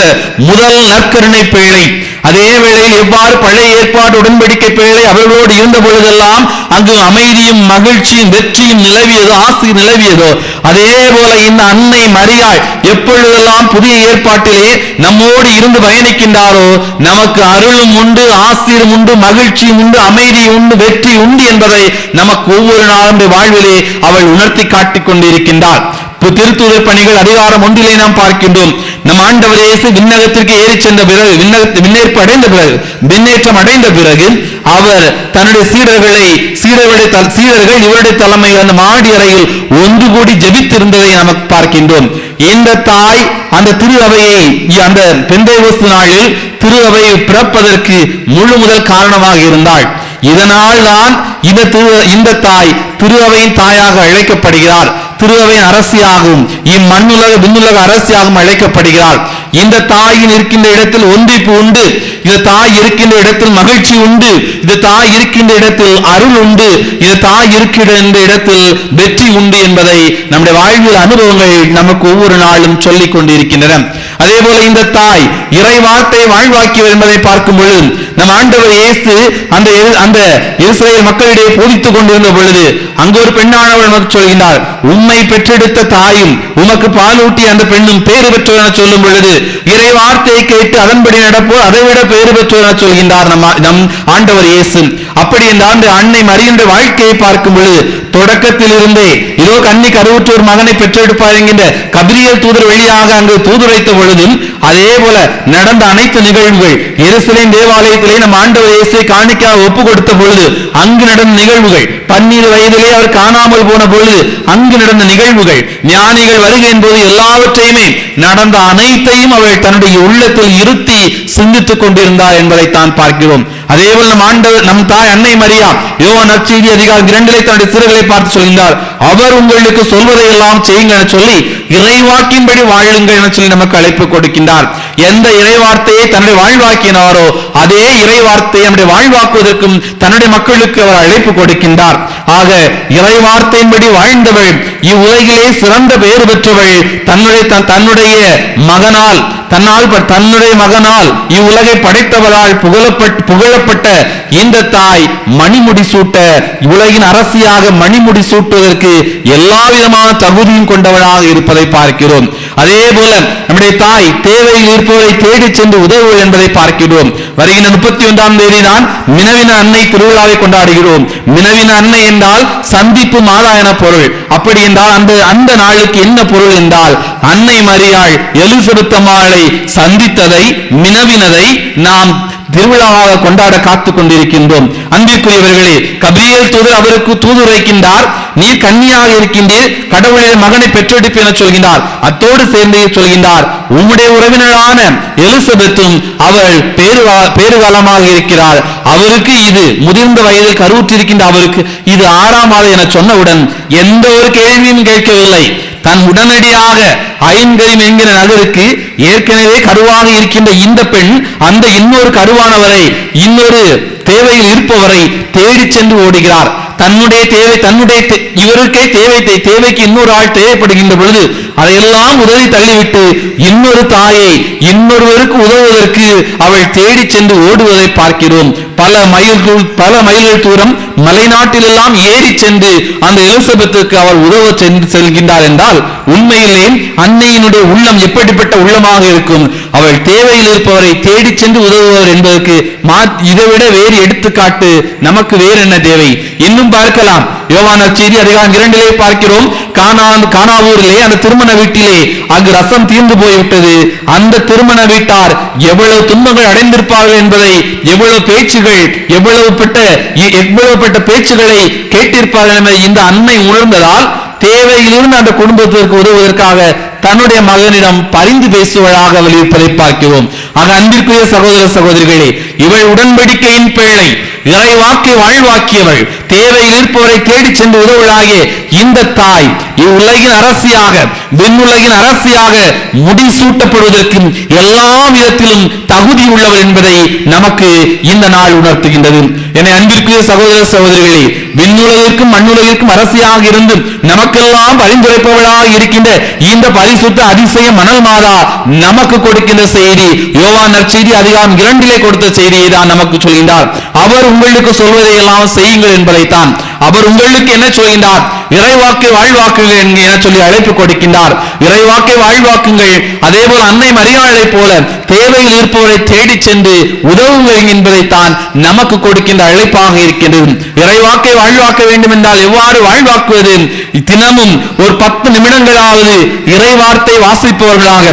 முதல் நற்கருணை பேழை. அதே வேளையில் எவ்வாறு பழைய ஏற்பாடு உடன்படிக்கை பேழை அவர்களோடு இருந்த பொழுதெல்லாம் அங்கு அமைதியும் மகிழ்ச்சியும் வெற்றியும் நிலவியதோ, ஆசி நிலவியதோ, அதே போல இந்த அன்னை மரியாள் எப்பொழுதெல்லாம் புதிய ஏற்பாட்டிலே நம்மோடு இருந்து பயணிக்கின்றாரோ நமக்கு அருளும் உண்டு, ஆசீரும் உண்டு, மகிழ்ச்சியும் உண்டு, அமைதி உண்டு, வெற்றி உண்டு என்பதை நமக்கு ஒவ்வொரு நாளும் வாழ்விலே அவள் உணர்த்தி காட்டிக் கொண்டிருக்கின்றார். திருத்தூதர் பணிகள் அதிகாரம் 1 நாம் பார்க்கின்றோம். நம் ஆண்டவர் இயேசு விண்ணகத்திற்கு ஏறி சென்ற பிறகு, விண்ணேற்றம் அடைந்த பிறகு அவர் தன்னுடைய சீடர்கள் இவருடைய தலைமையில் அந்த மாடி அறையில் ஒன்று கூடி ஜெபித்திருந்ததை நமக்கு பார்க்கின்றோம். இந்த தாய் அந்த திரு அவையை, அந்த பெந்தைக்கோஸ்து நாளில் திரு அவையை பிறப்பதற்கு முழு முதல் காரணமாக இருந்தாள். இதனால் தான் இந்த தாய் திரு அவையின் தாயாக அழைக்கப்படுகிறார். திரு அவையின் அரசியாகவும் இம்மண்ணுலக விண்ணுலக அரசியாகவும் அழைக்கப்படுகிறார். இந்த தாயின் இருக்கின்ற இடத்தில் ஒன்றிப்பு உண்டு, இந்த தாய் இருக்கின்ற இடத்தில் மகிழ்ச்சி உண்டு, இந்த தாய் இருக்கின்ற இடத்தில் அருள் உண்டு, இந்த தாய் இருக்கின்ற இடத்தில் வெற்றி உண்டு என்பதை நம்முடைய வாழ்வில் அனுபவங்கள் நமக்கு ஒவ்வொரு நாளும் சொல்லிக் கொண்டிருக்கின்றன. அதே போல இந்த தாய் இறை வார்த்தை வாழ்வாக்கியவர் என்பதை பார்க்கும் பொழுது நம் ஆண்டவர் இயேசு அந்த இஸ்ரேல் மக்களிடையே போதித்துக் கொண்டிருந்த பொழுது அங்கு ஒரு பெண்ணானவள் நமக்கு சொல்கின்றார், உம்மை பெற்றெடுத்த தாயும் உமக்கு பாலூட்டிய அந்த பெண்ணும் பேறு பெற்றோர் என சொல்லும் பொழுது இறை வார்த்தையை கேட்டு அதன்படி நடப்போர் அதைவிட பேறு பெற்றோர் என சொல்கின்றார் நம் ஆண்டவர் இயேசு. அப்படி இந்த ஆண்டு அன்னை மரியின் வாழ்க்கையை பார்க்கும் பொழுது தொடக்கத்தில் இருந்தே இதோ கன்னி கருவுற்றோர் மகனை பெற்றெடுப்பார் என்கின்ற கபிரியல் தூதர் வழியாக அங்கு தூதுரைத்த பொழுதும் அதே போல நடந்த அனைத்து நிகழ்வுகள் எருசலேம் தேவாலயத்திலே நம் ஆண்டவர் இயேசுவை காணிக்கையாக ஒப்பு கொடுத்த பொழுது அங்கு நடந்த நிகழ்வுகள், 12 வயதிலே அவர் காணாமல் போன பொழுது அங்கு நடந்த நிகழ்வுகள், ஞானிகள் வருகை என்பது எல்லாவற்றையுமே நடந்த அனைத்தையும் அவள் தன்னுடைய உள்ளத்தில் இருத்தி சிந்தித்துக் கொண்டிருந்தார் என்பதை தான் பார்க்கிறோம். அதேபோல் நம் தாய் அன்னை மரியா யோவான் நற்செய்தி அதிகாரம் 2 தன்னுடைய சிறுகளை பார்த்து சொல்கின்றார், அவர் உங்களுக்கு சொல்வதை எல்லாம் செய்யுங்கள் என சொல்லி இறைவாக்கின்படி வாழுங்கள் என சொல்லி நமக்கு அழைப்பு கொடுக்கின்றார். எந்த இறைவார்த்தையை தன்னுடைய வாழ்வாக்கினாரோ அதே இறைவார்த்தையை நம்முடைய வாழ்வாக்குவதற்கும் தன்னுடைய மக்களுக்கு அவர் அழைப்பு கொடுக்கின்றார். ஆக இறைவார்த்தையின்படி வாழ்ந்தவள் இவ்வுலகிலே சிறந்த பேறு பெற்றவள். தன்னுடைய மகனால் இவ்வுலகை படைத்தவரால் புகழப்பட்ட இந்த தாய் மணிமுடி சூட்ட உலகின் அரசியாக மணிமுடி சூட்டுவதற்கு எல்லா விதமான தகுதியும் கொண்டவளாக இருப்பதை பார்க்கிறோம். அதே போல நம்முடைய தாய் தேவையில் இருப்பவரை தேடி சென்று உதவுவது என்பதை பார்க்கிறோம். வருகின்ற 31ஆம் தேதி தான் மினவின அன்னை திருவிழாவை கொண்டாடுகிறோம். மினவின அன்னை என்றால் சந்திப்பு மாதா என பொருள். அப்படி என்றால் அந்த நாளுக்கு என்ன பொருள் என்றால் அன்னை மரியாள் எலிசபெத் அம்மாளை சந்தித்ததை மினவினதை நாம் திருவிழாவாக கொண்டாட காத்துக் கொண்டிருக்கின்றோம். அன்பிற்குரியவர்களே, கபிரியல் தூதர் அவருக்கு தூதுரைக்கின்றார், நீ கன்னியாக இருக்கின்றீர், கடவுளின் மகனை பெற்றெடுப்பு என சொல்கின்றார். அத்தோடு சேர்ந்து சொல்கின்றார், உம்முடைய உறவினரான எலிசபெத்தும் அவள் பேறுகாலமாக இருக்கிறார், அவருக்கு இது முதிர்ந்த வயதில் கருவுற்றிருக்கின்ற அவருக்கு இது 6ஆம் மாதம் என சொன்னவுடன் எந்த ஒரு கேள்வியும் கேட்கவில்லை. தன் உடனடியாக ஐங்கரிம் என்கிற நகருக்கு ஏற்கனவே கருவாக இருக்கின்ற இந்த பெண் அந்த இன்னொரு கருவானவரை இன்னொரு தேவையில் இருப்பவரை தேடி சென்று ஓடுகிறார். இவருக்கே தேவைக்கு இன்னொரு ஆள் தேவைப்படுகின்ற பொழுது அதையெல்லாம் உதவி தள்ளிவிட்டு இன்னொரு தாயை இன்னொருவருக்கு உதவுவதற்கு அவள் தேடி சென்று ஓடுவதை பார்க்கிறோம். பல மைல்கள் தூரம் மலைநாட்டில் எல்லாம் ஏறி சென்று அந்த எலிசபெத்துக்கு அவள் உதவ செல்கின்றார் என்றால் உண்மையிலே அன்னையினுடைய உள்ளம் எப்படிப்பட்ட உள்ளமாக இருக்கும். அவள் தேவையில் இருப்பவரை தேடி சென்று உதவுவர் என்பதற்கு இதைவிட வேறு எடுத்துக்காட்டு நமக்கு வேறு என்ன தேவை? இன்னும் பார்க்கலாம். யோவான் நற்செய்தி அதிகாரம் 2 பார்க்கிறோம். கானாவூரிலே அந்த திருமண வீட்டிலே அங்கு ரசம் தீர்ந்து போய்விட்டது. அந்த திருமண வீட்டார் எவ்வளவு துன்பங்கள் அடைந்திருப்பார்கள் என்பதை, எவ்வளவு பேச்சுகள், எவ்வளவுப்பட்ட பேச்சுகளை கேட்டிருப்பார்கள் என்பதை இந்த அன்னை உணர்ந்ததால் தேவையிலிருந்து அந்த குடும்பத்திற்கு உதவுவதற்காக தன்னுடைய மகனிடம் பரிந்து பேசுவதாக அவள் இருப்பதை பார்க்கிறோம். ஆக அன்பிற்குரிய சகோதர சகோதரிகளே, இவள் உடன்படிக்கையின் பிள்ளை, இறைவாக்கை வாழ்வாக்கியவள், தேவையில் இருப்பவரை தேடி சென்று உதவுவளாகிய இந்த தாய் இவ்வுலகின் அரசியாக விண்ணுலகின் அரசியாக முடிசூட்டப்படுவதற்கு எல்லா விதத்திலும் தகுதி உள்ளவர் என்பதை நமக்கு இந்த நாள் உணர்த்துகின்றது. என அன்பிற்குரிய சகோதர சகோதரிகளே, விண்ணுலகிற்கும் மண்ணுலகிற்கும் அரசியாக இருந்து நமக்கெல்லாம் பரிந்துரைப்பவளாக இருக்கின்ற இந்த பரிசுத்த அதிசய மணல் மாதா நமக்கு கொடுக்கின்ற செய்தி யோவான் நற்செய்தி அதிகாரம் 2 கொடுத்த செய்தியை தான் நமக்கு சொல்கின்றார். அவர் உங்களுக்கு சொல்வதை எல்லாம் செய்யுங்கள் என்பதைத்தான். அவர் உங்களுக்கு என்ன சொல்கின்றார்? இறைவாக்கை வாழ்வாக்குங்கள் என சொல்லி அழைப்பு கொடுக்கின்றார். இறைவாக்கை வாழ்வாக்குங்கள். அதே போல அன்னை மரியாளை போல தேவையில் இருப்பவரை தேடி சென்று உதவுங்கள் என்பதைத்தான் நமக்கு கொடுக்கின்ற அழைப்பாக இருக்கின்றது. இறைவாக்கை வாழ்வாக்க வேண்டும் என்றால் எவ்வாறு வாழ்வாக்குவது? தினமும் ஒரு 10 நிமிடங்களாவது இறைவார்த்தை வாசிப்பவர்களாக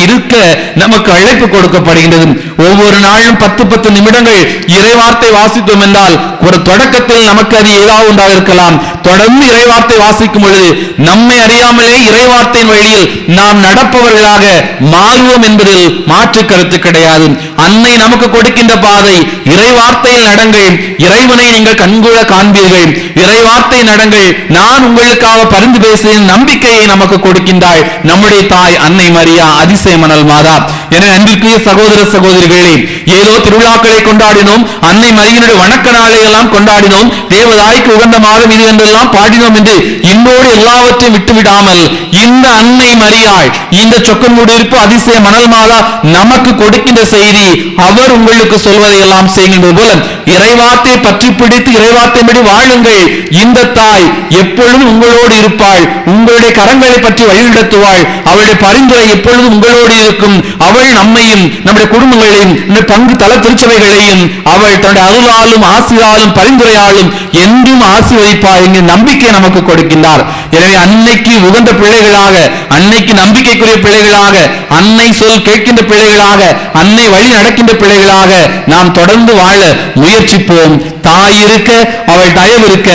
இருக்க நமக்கு அழைப்பு கொடுக்கப்படுகின்றது. ஒவ்வொரு நாளும் 10 நிமிடங்கள் இறைவார்த்தை வாசித்தோம் என்றால் ஒரு தொடக்கத்தில் நமக்கு அது ஏதாவது ஒன்றாக இருக்கலாம். தொடர்ந்து இறைவார்த்தை வாசிக்கும் பொழுது நம்மை அறியாமலே இறைவார்த்தையின் வழியில் நாம் நடப்பவர்களாக மாறுவோம் என்பதில் மாற்று கருத்து கிடையாது. அன்னை நமக்கு கொடுக்கின்ற பாதை இறைவார்த்தையில் நடங்கள், இறைவனை நீங்கள் கண்கூட காண்பீர்கள், இறைவார்த்தை நடங்கள், நான் உங்களுக்காக பரிந்து பேசுகிறேன் நம்பிக்கையை நமக்கு கொடுக்கின்றாள் நம்முடைய தாய் அன்னை மரியா அதிசய மணல் மாதா. என அன்பிற்குரிய சகோதர சகோதரிகளே, ஏதோ திருவிழாக்களை கொண்டாடினோம், அன்னை மரியினுடைய வணக்க நாளை எல்லாம் கொண்டாடினோம், தேவதாய்க்கு உகந்த மாதம் இது என்றெல்லாம் பாடினோம் என்று இன்றோடு எல்லாவற்றையும் விட்டுவிடாமல் இந்த அன்னை மரியாள், இந்த சொக்கன்குடியிருப்பு அதிசய மணல் மாதா நமக்கு கொடுக்கின்ற செய்தி, அவர் உங்களுக்கு சொல்வதை எல்லாம் செய்கின்றது போல இறைவார்த்தை பற்றி பிடித்து இறைவார்த்தைப்படி வாழுங்கள். இந்த தாய் எப்பொழுதும் உங்களோடு இருப்பாள், உங்களுடைய கரங்களை பற்றி வழிநடத்துவாள், அவளுடைய பரிந்துரை எப்பொழுதும் உங்களோடு இருக்கும். அவள் நம்மையும் நம்முடைய குடும்பங்களையும் பங்கு தல திருச்சபைகளையும் அவள் தன்னுடைய அருளாலும் ஆசிராலும் பரிந்துரையாலும் என்றும் ஆசீர்வதிப்பாள் என்கிற நம்பிக்கை நமக்கு கொடுக்கின்றார். எனவே அன்னைக்கு உகந்த பிள்ளைகளாக, அன்னைக்கு நம்பிக்கைக்குரிய பிள்ளைகளாக, அன்னை சொல் கேட்கின்ற பிள்ளைகளாக, அன்னை வழி நடக்கின்ற பிள்ளைகளாக நாம் தொடர்ந்து வாழ முயற்சிப்போம். தாய் இருக்க, அவள் தயவு இருக்க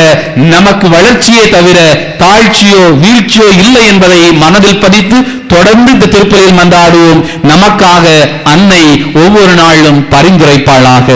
நமக்கு வளர்ச்சியை தவிர தாழ்ச்சியோ வீழ்ச்சியோ இல்லை என்பதை மனதில் பதித்து தொடர்ந்து இந்த திருப்பலியில் மன்றாடுவோம். நமக்காக அன்னை ஒவ்வொரு நாளும் பரிந்துரைப்பாளாக.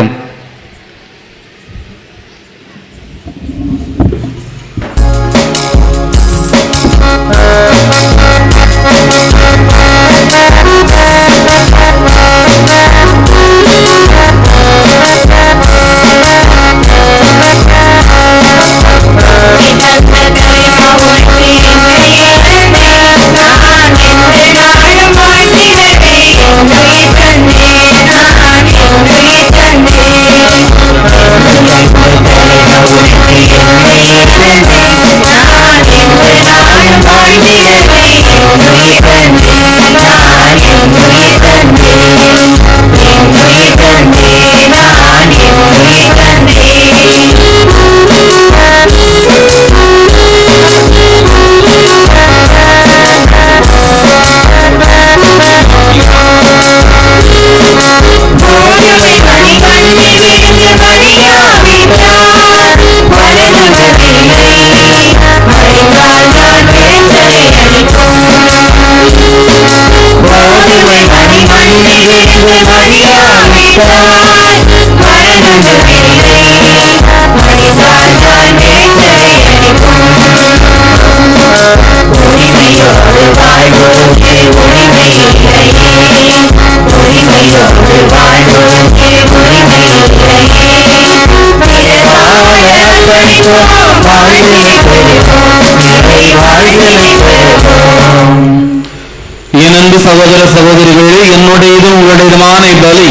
எனது சகோதர சகோதரிகளே, என்னுடையது உங்களுடையதுமான பலி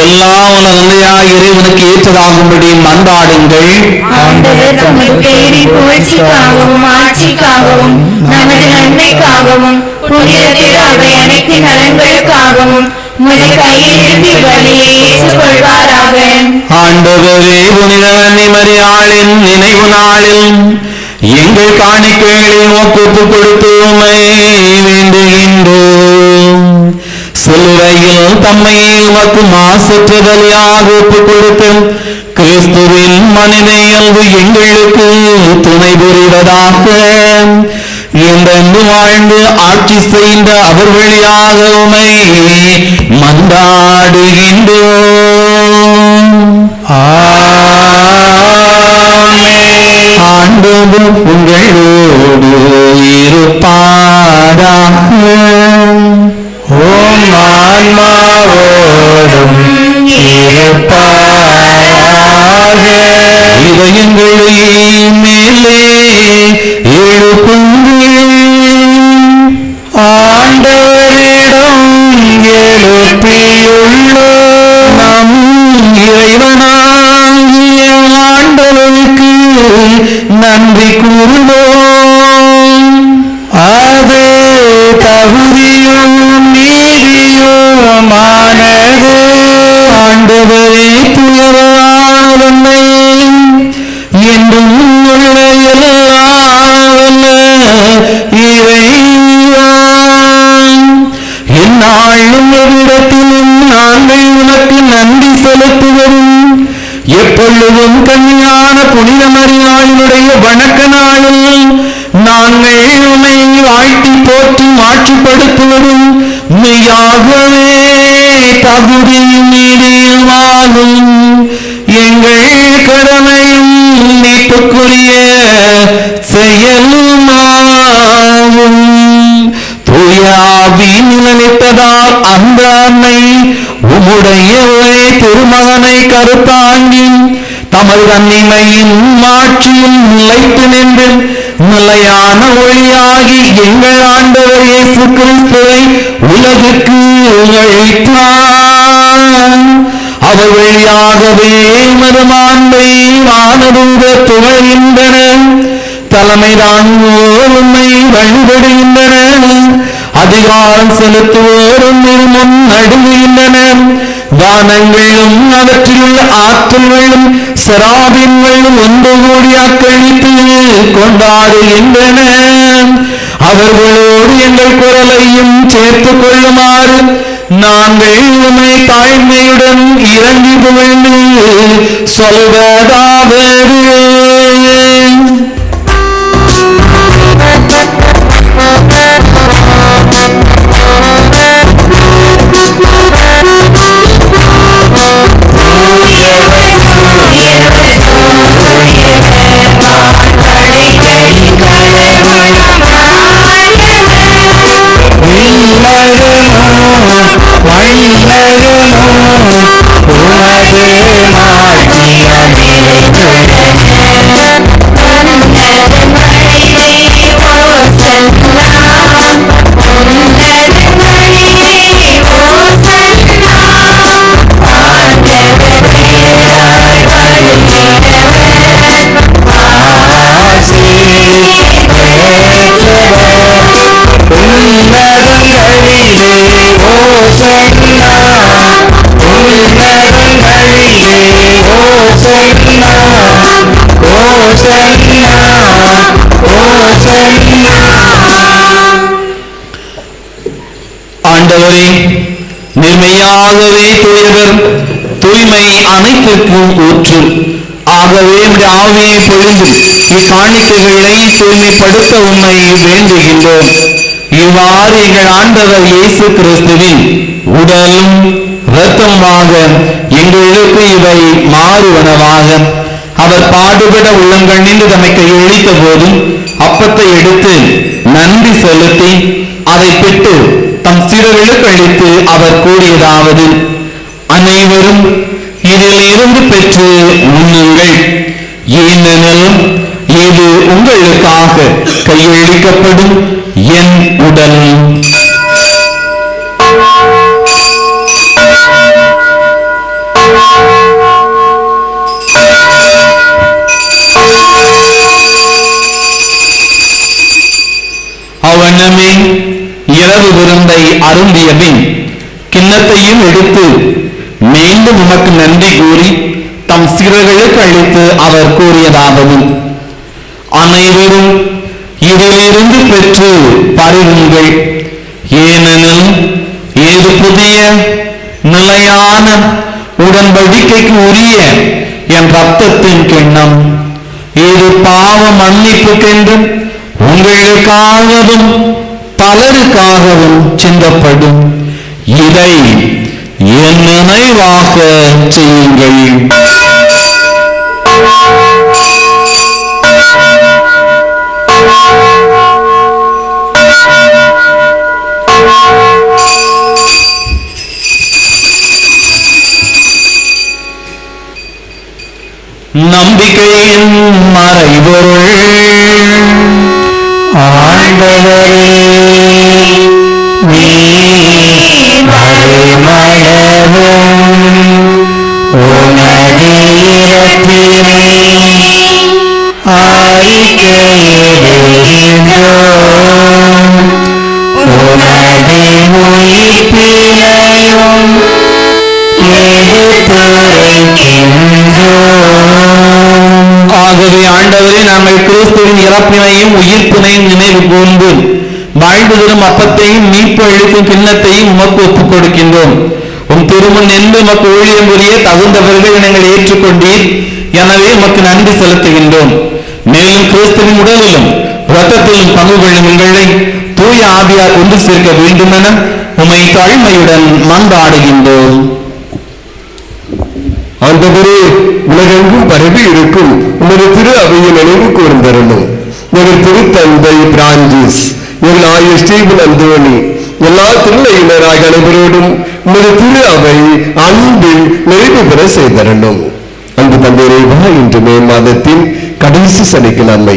எல்லாம் தந்தையாய் இறைவனுக்கு ஏற்றதாகும்படி மன்றாடுங்கள். ஆண்டவர் தமது பேரின் புகழ்ச்சிக்காகவும் ஆட்சிக்காகவும் நமது நன்மைக்காகவும் புனித திரு அவை அனைத்து நலன்களுக்காகவும் உமது கையில் இருந்து பலியை ஏற்றுக்கொள்வாராக. ஆண்டவரே, புனித அன்னை மரியாளின் நினைவு நாளில் எங்கள் காணிக்கைகளை ஒப்புக் கொடுத்து உம்மை வேண்டுகின்றோம். சிலுவையில் தம்மை உமக்கு மாசற்ற பலியாக ஒப்புக் கொடுத்து கிறிஸ்துவின் மனித இயல்பு எங்களுக்கு துணை புரிவதாக. என்றென்று வாழ்ந்து ஆட்சி செய்த அவர் வழியாக உம்மை மன்றாடுகின்றோம். ஆண்டவர் உங்களோடு இருப்பாராக. ஓம் ஆன்மாவோடும் இருப்பாராக. இதயங்களை மேலே எழுப்புங்கள். ஆண்டவரிடம் எழுப்பியுள்ளோம். நம் இறைவனாகிய ஆண்டவருக்கு நன்றி கூறுவோம். அது தகுதியும் நீதியுமானது. ஆண்டவரே, துயராதன்னை என்றும் உள்ள எல்லாவல்ல இறைவா, எந்நாளும் எவ்விடத்திலும் நாங்கள் உனக்கு நன்றி செலுத்துவதும் எப்பொழுதும் கன்னியான புனித மரியாளினுடைய வணக்க நாளில் நாங்கள் உன்னை வாழ்த்தி போற்றி மாட்சிப்படுத்துவதும் மெய்யாகவே தகுதியும் நீதியுமாகும். எங்கள் கடமையும் மீட்புக்குரிய செயலுமாகும். தூய ஆவி நிலைத்ததால் அந்த அன்னை கருத்தாங்கி தமது தன்னிமையின் மாட்சியில் நிலைத்து நின்று நிலையான ஒளியாகி எங்கள் ஆண்டவர் இயேசு கிறிஸ்துவை உலகுக்கு அளித்தார். அவர் வழியாகவே மறுமாண்பை வானதூத துவழ்கின்றன. தலைமை தாங்குவோர் உண்மை வழிபடுகின்றன. அதிகாரம் செலுத்துவோர் முன் நடுங்குகின்றனர். வானங்களும் அவற்றிலுள்ள ஆற்றல்களும் செராபின்களும் ஒன்று கூடி அக்களித்து கொண்டாடுகின்றன. அவர்களோடு எங்கள் குரலையும் சேர்த்துக் கொள்ளுமாறு நாங்கள் உமை தாழ்மையுடன் இறங்கி புகழ்ந்து சொல்வதாவது. ஆண்டவரே, நிர்மையாகவே தூயவர், தூய்மை அனைத்திற்கும் ஊற்று. ஆகவே உம்முடைய ஆவியை பொழிந்து இக்காணிக்கைகளை தூய்மைப்படுத்த உம்மை வேண்டுகின்றோம். இவ்வாறு எங்கள் ஆண்டவர் இயேசு கிறிஸ்துவின் உடலும் இரத்தமாக எங்களுக்கு இவை மாறுவனவாக. அவர் பாடுபட உள்ளங்கண்ணின்று தம்மை கையளித்த போதும் அப்பத்தை எடுத்து நன்றி செலுத்தி அதை பெற்று தம் சீடர்களுக்கு அளித்து அவர் கூறியதாவது: அனைவரும் இதில் இருந்து பெற்று உண்ணுங்கள், ஏனெனில் இது உங்களுக்காக கையளிக்கப்படும் என் உடல். அவ்வண்ணமே இரவு விருந்தை அருந்திய பின் கிண்ணத்தையும் எடுத்து மீண்டும் உமக்கு நன்றி கூறி தம் சீடர்களுக்கு அளித்து அவர் கூறியதாவது: அனைவரும் இதிலிருந்து பெற்று பருகுங்கள், ஏனெனில் இது புதிய நிலையான உடன்படிக்கைக்கு உரிய என் ரத்தத்தின் கிண்ணம். இது பாவ மன்னிப்புக்கென்றும் உங்களுக்காகவும் பலருக்காகவும் சிந்தப்படும். இதை என் நினைவாக செய்யுங்கள். நம்பிக்கையின் மறைபொருள். ஆண்டவரே, நீர் மறுமலரும் உமது இரத்தினை அறிக்கையிடுகின்றோம். உமது உயிர்ப்பினையும் எடுத்துரைக்கின்றோம். ஆகவே ஆண்டவரே, நாங்கள் கிறிஸ்துவின் இறப்பினையும் உயிர்ப்பினையும் நினைவு கூர்ந்து வாழ்ந்து தரும் அப்பத்தையும் மீட்பு அளிக்கும் கிண்ணத்தையும் உமக்கு ஒப்புக் கொடுக்கின்றோம். உம் திருமுன் என்று உமக்கு ஊழியம் புரிய தகுந்தவர்கள் நீங்கள் ஏற்றுக்கொண்டீர். எனவே உமக்கு நன்றி செலுத்துகின்றோம். மேலும் கிறிஸ்துவின் உடலிலும் இரத்தத்திலும் பங்கு கொள்ளும் எங்களை தூய ஆவியார் ஒன்று சேர்க்க வேண்டும் என உம்மை தாழ்மையுடன் மன்றாடுகின்றோம். ஆண்டவரே, உலகெங்கும் பரவி இருக்கும் உமது திரு அவையை நினைவு கூர்ந்தருளும். எங்கள் திருத்தந்தை பிரான்சிஸ், எங்கள் ஆயர் ஸ்டீபன் அந்தோணி, எல்லா திருநையினராக அனைவரோடும் உமது திரு அவை அன்பில் நிறைவு பெற செய்தரணும். அன்பு தந்தை இறைவா, இன்று மே மாதத்தின் கடைசி சனிக்கிழமை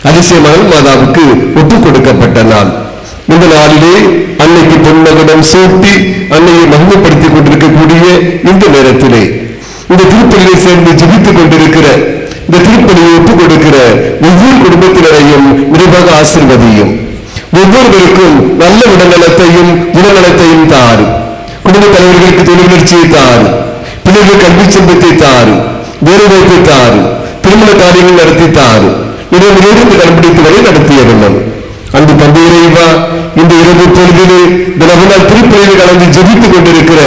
அதிசய மணல் மாதாவுக்கு ஒப்புக் கொடுக்கப்பட்ட நாள். இந்த நாளிலே அன்னைக்கு பொன்மகுடம் சூட்டி அன்னையை மகிமைப்படுத்திக் கொண்டிருக்கக்கூடிய இந்த நேரத்திலே இந்த திருப்பலியை சேர்ந்து ஜெபித்துக் கொண்டிருக்கிற, இந்த திருப்பலியை ஒப்புக் கொடுக்கிற ஒவ்வொரு குடும்பத்தினரையும் விரைவாக ஆசீர்வதியும். ஒவ்வொருவருக்கும் நல்ல உடல்நலத்தையும் குணநலத்தையும் தாரும். குடும்ப தலைவர்களுக்கு தொழிற்சியை தாரும். பிள்ளைகள் கல்வி செல்வத்தை தாரும். வேலைவாய்ப்பை தாரும். திருமண காரியங்கள் நடத்தி தாரும். இருந்து கண்டுபிடித்து வரை நடத்தியவர்கள். அன்பு தந்தை இறைவா, இந்த இரவு பொழுதிலே இந்த நவநாள் திருப்பலியில் கலந்து ஜெபித்துக் கொண்டிருக்கிற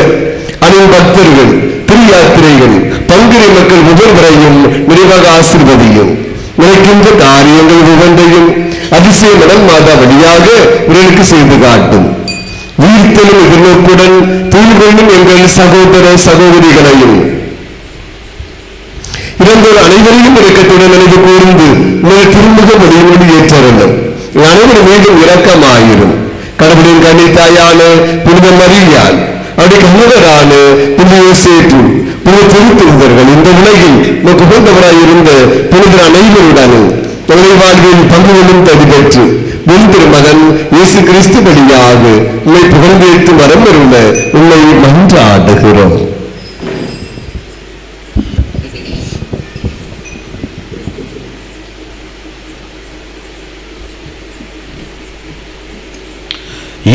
அனைத்து பக்தர்கள், திரு யாத்திரைகள், பங்குரை மக்கள் ஒவ்வொருவரையும் நிறைவாக ஆசீர்வதியும். நினைக்கின்ற காரியங்கள் ஒவ்வொன்றையும் அதிசய மணல் மாதா வழியாக இவர்களுக்கு செய்து காட்டும். உயிர்த்தலும் எதிர்நோக்குடன் தூய் கொள்ளும் எங்கள் சகோதர சகோதரிகளையும் இறந்தோர் அனைவரையும் இறக்கத்துடன் நினைவு கூர்ந்து உங்கள் திருமுக வழியோடு ஏற்றவர்கள் அனைவரும் மீண்டும் இரக்கமாயிரும். கடவுளின் கண்ணி தாயான புனித மரியாள், அவருடைய கணவரான புனித யோசேப்பு, புனித திருத்தூதர்கள், இந்த உலகில் உகந்தவராயிருந்த புனிதர் அனைவருடனும் தொலை வாழ்வில் பங்கு கொள்ளும் தகுதி பெற்று முன்திரு மகன் இயேசு கிறிஸ்து வழியாக உண்மை புகழ்ந்தேற்று வரம் வருள்ள உண்மை மன்றாடுகிறோம்.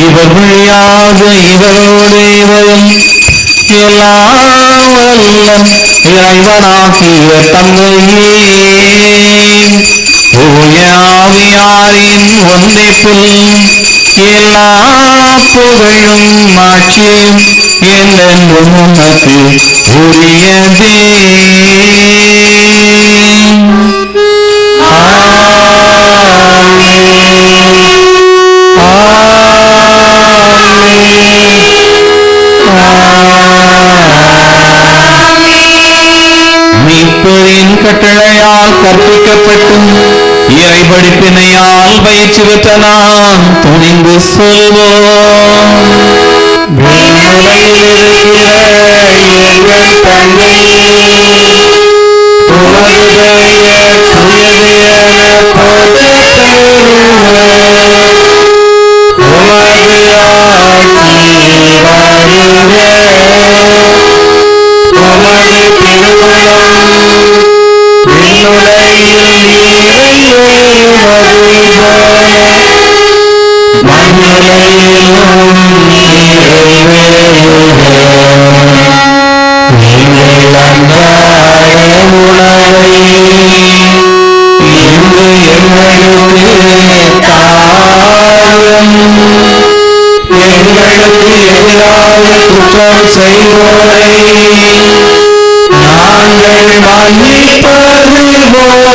இவர் வழியாக இவரோடு இவரும் எல்லாம் வல்ல இறைவனாகிய தந்தையே, தூய ஆவியாரின் ஒன்றிப்பில் எல்லா புகழும் மாட்சியும் என்றென்றும் உமக்கு உரியதே. மீட்பரின் கட்டளையால் கற்பிக்கப்பட்டும் இறைபடிப்பினையால் பயிற்சி பெற்ற நாம் துணிந்து சொல்வோம். எங்கள் தந்தையே, உமது பெயர் தூயது என போற்றப் பெறுக. உமது ஆட்சி வருக. உமது திருவுளம் விண்ணுலகில் நிறைவேறுவது போல மண்ணுலகிலும் நிறைவேறுக. எங்கள் அன்றாட உணவை இன்று எங்களுக்கு தாரும். எங்களுக்கு எதிராக குற்றம் செய்வோரை நாங்கள் மன்னிப்பது போல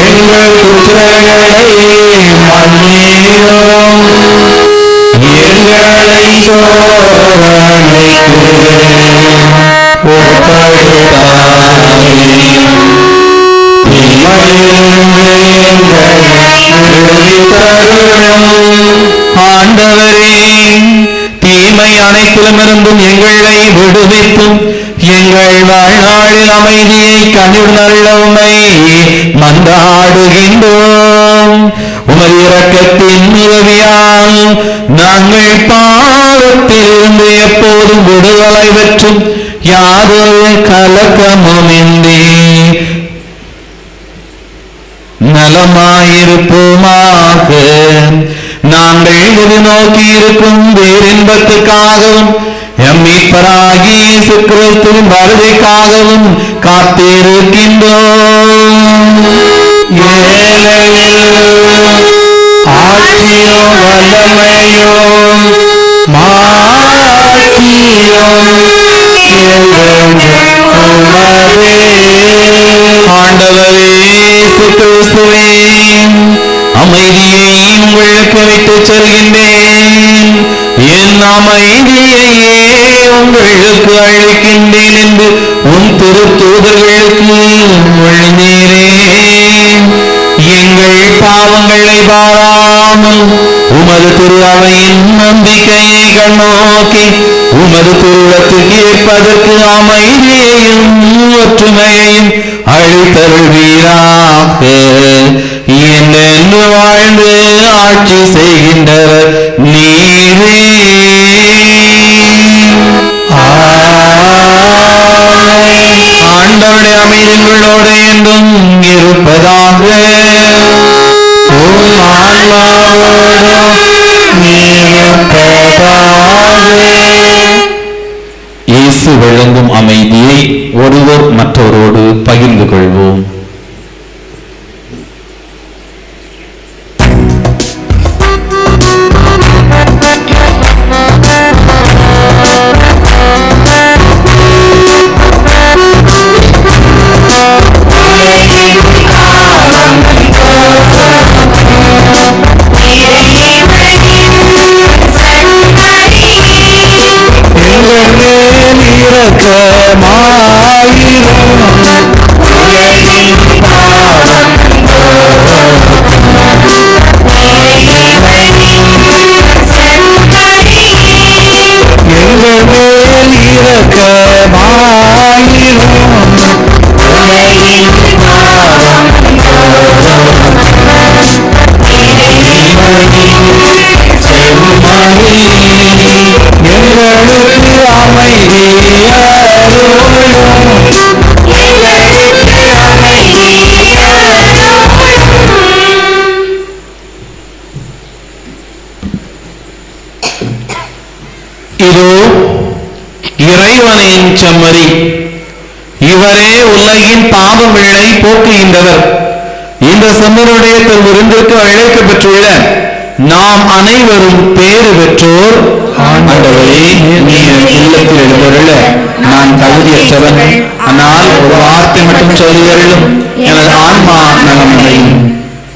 எங்கள் குற்றங்களை மன்னியும். எங்களை சோதனைக்கு உட்படுத்தாதேயும். தீமையிலிருந்து எங்களை விடுவித்தருளும். ஆண்டவரே, தீமை அனைத்திலுமிருந்தும் எங்களை விடுவித்தும் எங்கள் வாழ்நாளில் அமைதியை கனிவுநல்ல உம்மை மன்றாடுகின்றோம். உமது இரக்கத்தின் உதவியால் நாங்கள் பாவத்திலிருந்து எப்போதும் விடுதலை பெற்றும் யாதொரு கலக்கமுமின்றி நலமாயிருப்போமாக. நாங்கள் எதிர்நோக்கி இருக்கும் பேரின்பத்துக்காகவும் எம் மீட்பராகிய இயேசு கிறிஸ்துவின் வருகைக்காகவும் காத்திருக்கின்றோம். ஆட்சியும் வல்லமையும் மாட்சியும் ஆண்டவரே இயேசு கிறிஸ்துவே, அமைதியை உங்களுக்கு விட்டுச் செல்கின்றேன், என் அமைதியையே உங்களுக்கு அளிக்கின்றேன் என்று உன் திருத்தூதர்களுக்கு மொழிந்தீரே. எங்கள் பாவங்களை பாராமல் உமது திரு அவையின் நம்பிக்கையை கண்ணோக்கி உமது திருவுளத்துக்கு ஏற்பதற்கு அமைதியையும் ஒற்றுமையையும் அளித்தருள்வீராக. என்னென்று வாழ்ந்து ஆட்சி செய்கின்றவர் நீரே. ஆண்டவருடைய அமைதி உங்களோடு என்றும் இருப்பதாக. இயேசு வழங்கும் அமைதியை ஒருவர் மற்றவரோடு பகிர்ந்து கொள்வோம். இதோ இறைவனின் செம்மறி, இவரே உலகின் பாவங்களை போக்குகின்றவர். இந்த செம்மறியுடைய தன் விருந்திற்கு அழைக்க பெற்றுள்ள நாம் அனைவரும் பேறு பெற்றோர். ஆண்டவரே, நீர் இல்லத்தில் எழுந்தருள நான் தகுதியற்றவன். ஆனால் ஒரு வார்த்தை மட்டும் சொல்லுவர்களும் எனது ஆன்மா நலமடையும்.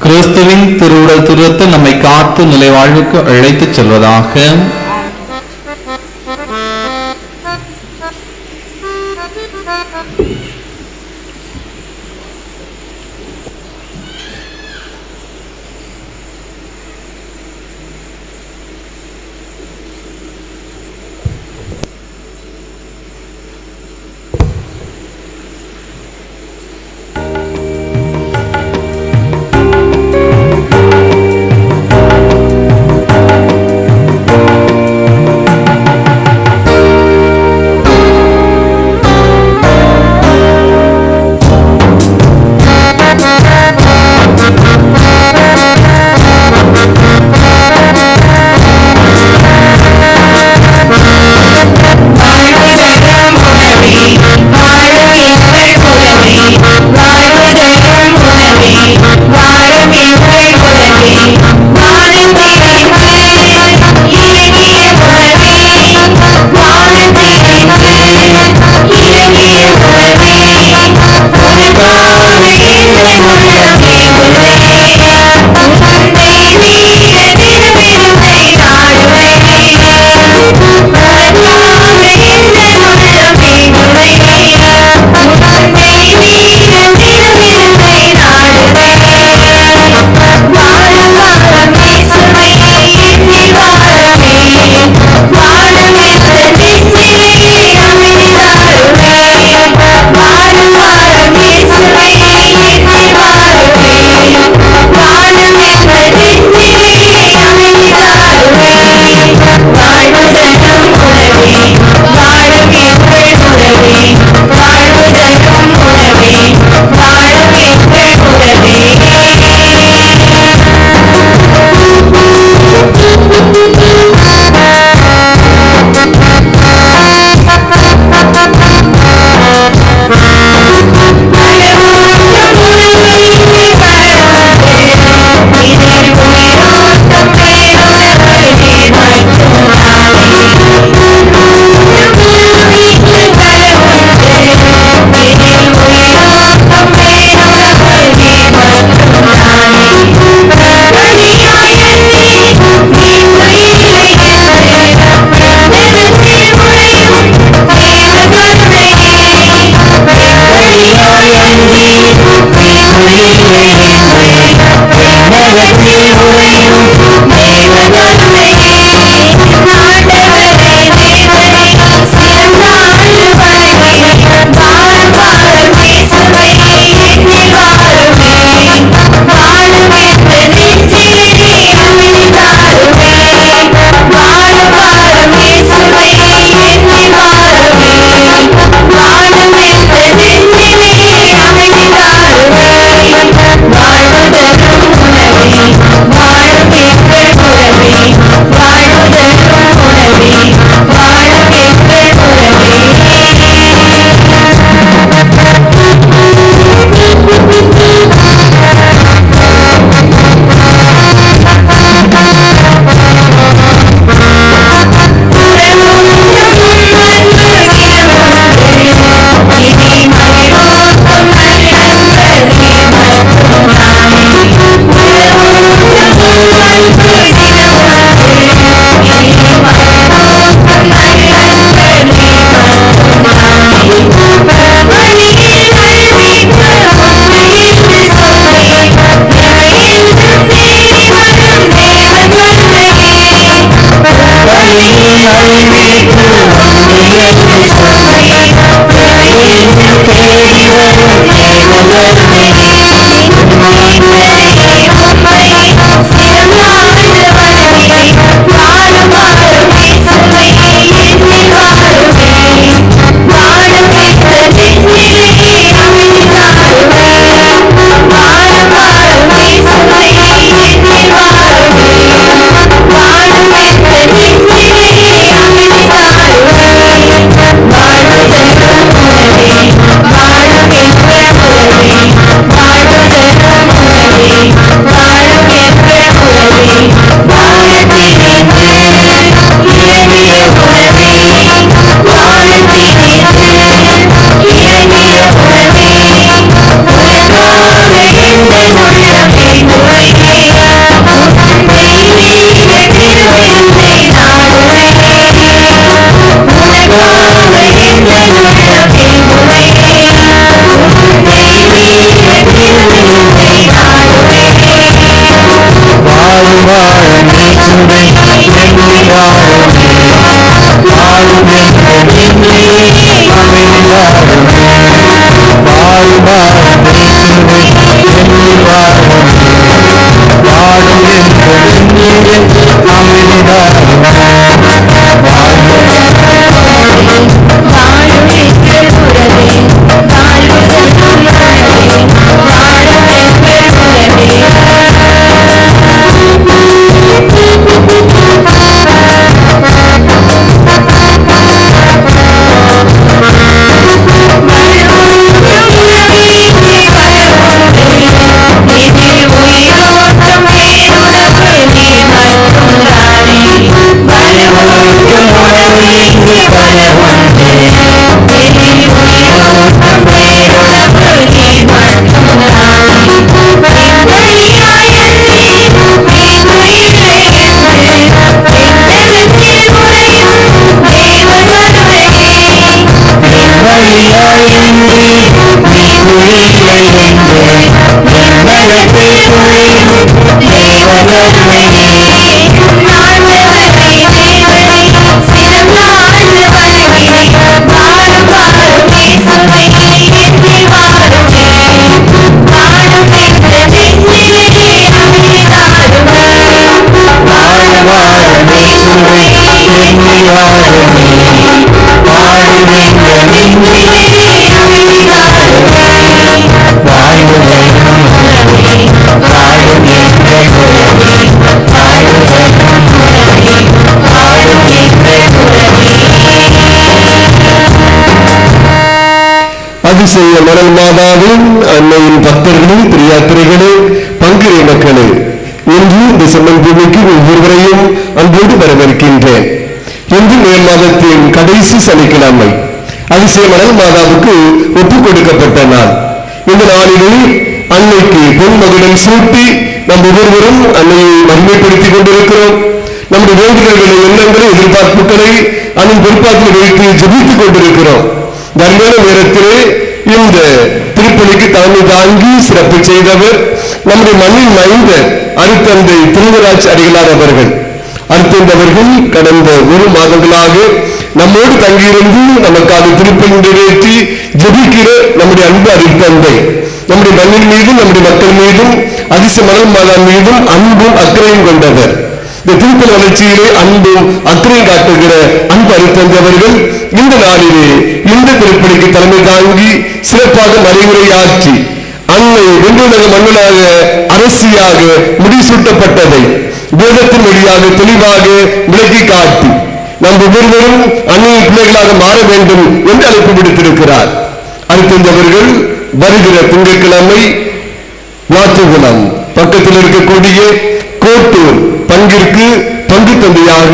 கிறிஸ்துவின் திருவுடல் திருத்த நம்மை காத்து நிலை வாழ்வுக்கு அழைத்துச் செல்வதாக. அமைதி தாரும் அதிசய மணல் மாதாவின் அன்னையின் பக்தர்களே, பிரியாத்திரைகளே, பங்கிரை மக்களே, இன்று இந்த செம்மன் பூமிக்கு ஒவ்வொருவரையும் அன்போடு வரவேற்கின்றேன். இன்று மே மாதத்தின் கடைசி சனிக்கிழமை அதிசய மணல் மாதாவுக்கு ஒப்புக் கொடுக்கப்பட்ட நாள். இந்த நாளிலே அன்னைக்கு பொன் மகுடம் சூட்டி நம் ஒவ்வொருவரும் அன்னையை மகிமைப்படுத்திக் கொண்டிருக்கிறோம். நம்முடைய வேண்டுதல்களை, எண்ணங்களை, எதிர்பார்ப்புகளை அதன் பொறுப்பாற்றில் வைத்து ஜெபித்துக் கொண்டிருக்கிறோம். தர்மேன நேரத்திலே இந்த திருப்பலிக்கு தலைமை தாங்கி சிறப்பு செய்தவர் நம்முடைய மண்ணின் மைந்தர் அருத்தந்தை திருவராஜ் அடிகளார் அவர்கள். அருத்தந்தவர்கள் கடந்த 1 மாதங்களாக நம்மோடு தங்கியிருந்து நமக்காக திருப்பலி நிறைவேற்றி ஜெபிக்கிற நம்முடைய அன்பு அருத்தந்தை நம்முடைய மண்ணின் மீதும் நம்முடைய மக்கள் மீதும் அதிசய மணல் மாதா மீதும் அன்பும் அக்கறையும் கொண்டவர். இந்த திருப்பலி வளர்ச்சியிலே அன்பும் அக்கறையும் காட்டுகிற அன்பு அருத்தந்தை அவர்கள் இந்த நாளிலே இந்த திருப்பலிக்கு தலைமை தாங்கி சிறப்பாக மறைவுரையாற்றி அன்னை வெண்ணுலக மன்னனாக அரசியாக முடிசூட்டப்பட்டதை வேதத்தின் வழியாக தெளிவாக விளக்கி காட்டி நம் ஒவ்வொருவரும் அன்னையின் பிள்ளைகளாக மாற வேண்டும் என்று அழைப்பு விடுத்திருக்கிறார். அருத்தந்தவர்கள் வருகிற திங்கட்கிழமை வாத்துகுளம் பக்கத்தில் இருக்கக்கூடிய கோட்டூர் பங்கிற்கு பங்கு தந்தையாக